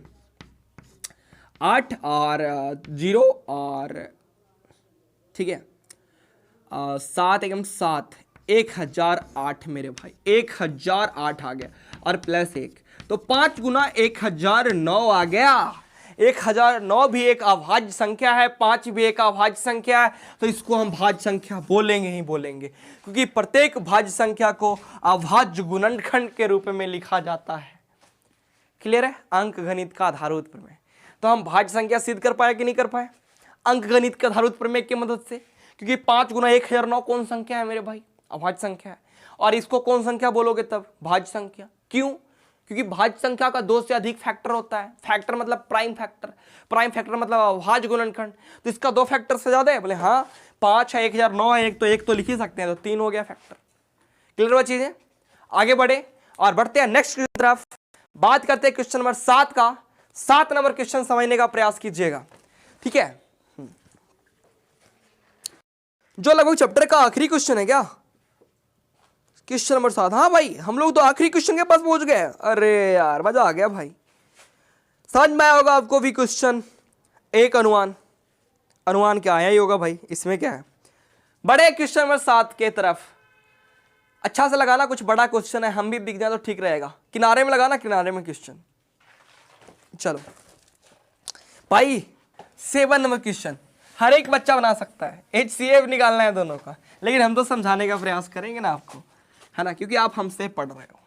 8 और 0 और ठीक है 7 एकम 7, 1008 मेरे भाई, 1008 आ गया, और प्लस 1, तो 5 गुना 1009 आ गया। 1009 भी एक अभाज्य संख्या है, 5 भी एक अभाज्य संख्या है, तो इसको हम भाज्य संख्या बोलेंगे ही बोलेंगे, क्योंकि प्रत्येक भाज्य संख्या को अभाज्य गुणनखंड के रूप में लिखा जाता है। क्लियर है? अंक गणित का आधारभूत प्रमेय। तो हम भाज्य संख्या सिद्ध कर पाए कि नहीं कर पाए अंक गणित के आधारभूत प्रमेय की मदद से? क्योंकि 5 गुना 1009 कौन संख्या है मेरे भाई? अभाज्य संख्या है। और इसको कौन संख्या बोलोगे तब? भाज्य संख्या। क्यों? क्योंकि भाज्य संख्या का 2 से अधिक फैक्टर होता है। फैक्टर मतलब प्राइम फैक्टर, प्राइम फैक्टर मतलब अभाज्य गुणनखंड। तो इसका 2 फैक्टर से ज्यादा है? बोले हाँ, 5 है 1009 है, एक तो लिख ही सकते हैं, तो 3 हो गया फैक्टर। क्लियर हुआ चीजें? आगे बढ़े और बढ़ते हैं नेक्स्ट की तरफ। बात करते हैं क्वेश्चन नंबर 7 का। 7 नंबर क्वेश्चन समझने का प्रयास कीजिएगा। ठीक है, जो लगभग चैप्टर का आखिरी क्वेश्चन है क्या? Question number 7। हाँ भाई, हम लोग तो आखिरी क्वेश्चन के पास पहुंच गए। अरे यार मजा आ गया भाई। समझ में आया होगा आपको भी क्वेश्चन। एक अनुमान, अनुमान क्या आया ही होगा भाई, इसमें क्या है। बड़े क्वेश्चन नंबर 7 के तरफ अच्छा से लगाना, कुछ बड़ा क्वेश्चन है, हम भी दिख जाए तो ठीक रहेगा। किनारे में लगाना, किनारे में क्वेश्चन। चलो भाई, 7 नंबर क्वेश्चन हर एक बच्चा बना सकता है। HCF निकालना है दोनों का, लेकिन हम तो समझाने का प्रयास करेंगे ना आपको, है ना, क्योंकि आप हमसे पढ़ रहे हो।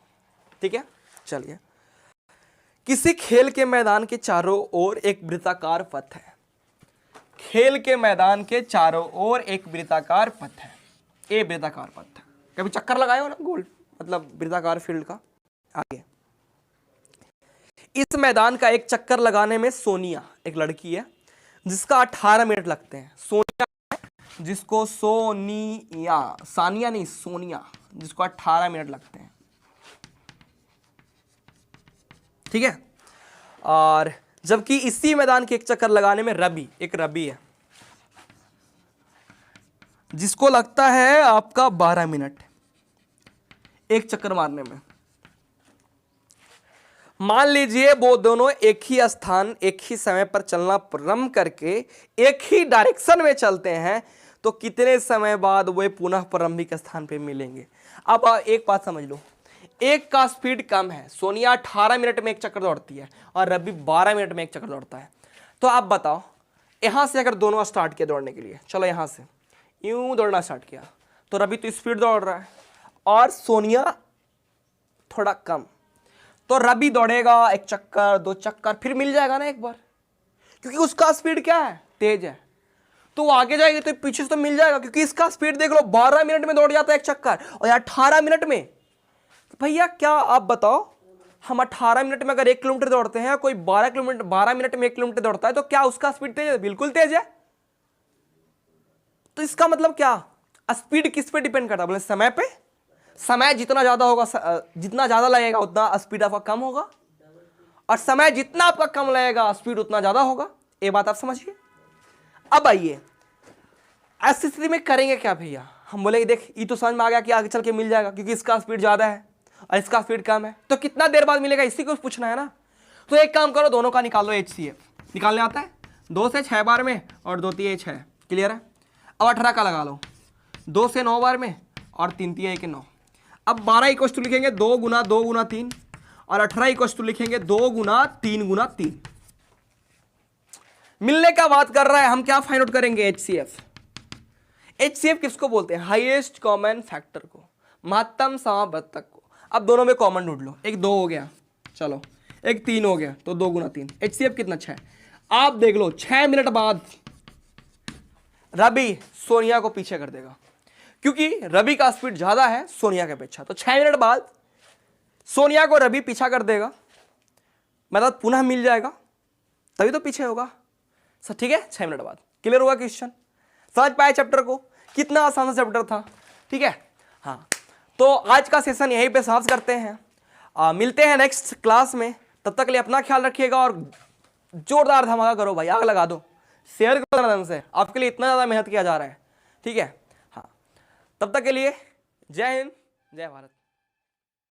ठीक है, चलिए। किसी खेल के मैदान के चारों ओर एक वृत्ताकार पथ है। खेल के मैदान के चारों ओर एक वृत्ताकार पथ है। ये वृत्ताकार पथ है। कभी चक्कर लगाए हो ना गोल, मतलब वृत्ताकार फील्ड का। आगे, इस मैदान का एक चक्कर लगाने में सोनिया एक लड़की है जिसका 18 मिनट लगते हैं। सोनिया जिसको सोनिया, सानिया नहीं, सोनिया, जिसको 18 मिनट लगते हैं। ठीक है, और जबकि इसी मैदान के एक चक्कर लगाने में रवि, एक रवि है जिसको लगता है आपका 12 मिनट एक चक्कर मारने में। मान लीजिए वो दोनों एक ही स्थान एक ही समय पर चलना प्रारंभ करके एक ही डायरेक्शन में चलते हैं, तो कितने समय बाद वे पुनः प्रारंभिक स्थान पे मिलेंगे। अब एक बात समझ लो, एक का स्पीड कम है। सोनिया 18 मिनट में एक चक्कर दौड़ती है और रवि 12 मिनट में एक चक्कर दौड़ता है। तो आप बताओ यहां से अगर दोनों स्टार्ट किया दौड़ने के लिए, चलो यहां से यूं दौड़ना स्टार्ट किया, तो रवि तो स्पीड दौड़ रहा है और सोनिया थोड़ा कम, तो रवि दौड़ेगा 1 चक्कर 2 चक्कर, फिर मिल जाएगा ना एक बार, क्योंकि उसका स्पीड क्या है, तेज है। तो वो आगे जाएगी तो पीछे से तो मिल जाएगा, क्योंकि इसका स्पीड देख लो 12 मिनट में दौड़ जाता है 1 चक्कर, और यार 18 मिनट में। तो भैया क्या आप बताओ, हम 18 मिनट में अगर 1 किलोमीटर दौड़ते हैं, कोई 12 मिनट में 1 किलोमीटर दौड़ता है, तो क्या उसका स्पीड तेज है? बिल्कुल तेज है। तो इसका मतलब क्या, स्पीड किस पे डिपेंड करता है? बोले समय पे। समय जितना ज्यादा होगा, जितना ज्यादा लगेगा उतना स्पीड आपका कम होगा, और समय जितना आपका कम लगेगा स्पीड उतना ज्यादा होगा। ये बात आप समझिए। अब आइए ऐसी स्थिति में करेंगे क्या भैया? हम बोले देख ये तो समझ में आ गया कि आगे चल के मिल जाएगा, क्योंकि इसका स्पीड ज्यादा है और इसका स्पीड कम है, तो कितना देर बाद मिलेगा इसी को पूछना है ना। तो एक काम करो, दोनों का निकाल लो HCF। निकालने आता है 2 से 6 बार में और 2 3 6, क्लियर है। अब 18 का लगा लो, 2 से 9 बार में और 3 3 1 9। अब 12 इक्वल टू लिखेंगे 2 गुना 2 गुना 3, और 18 इक्वल टू लिखेंगे 2 गुना 3 गुना 3। मिलने का बात कर रहा है, हम क्या फाइंड आउट करेंगे? HCF। HCF किसको बोलते हैं? हाईएस्ट कॉमन फैक्टर को, महत्तम समावर्तक को। अब दोनों में कॉमन ढूंढ लो, 1 2 हो गया, चलो 1 3 हो गया, तो 2 गुना 3। HCF कितना? 6। आप देख लो 6 मिनट बाद रवि सोनिया को पीछे कर देगा, क्योंकि रवि का स्पीड ज्यादा है सोनिया के अपेक्षा। तो 6 मिनट बाद सोनिया को रवि पीछा कर देगा, मतलब पुनः मिल जाएगा, तभी तो पीछे होगा सर। ठीक है, 6 मिनट बाद। क्लियर हुआ क्वेश्चन? समझ पाए चैप्टर को? कितना आसान सा चैप्टर था। ठीक है, हाँ। तो आज का सेशन यहीं पे समाप्त करते हैं। मिलते हैं नेक्स्ट क्लास में। तब तक के लिए अपना ख्याल रखिएगा और जोरदार धमाका करो भाई, आग लगा दो, शेयर करो ढंग से। आपके लिए इतना ज़्यादा मेहनत किया जा रहा है। ठीक है, हाँ। तब तक के लिए जय हिंद, जय भारत।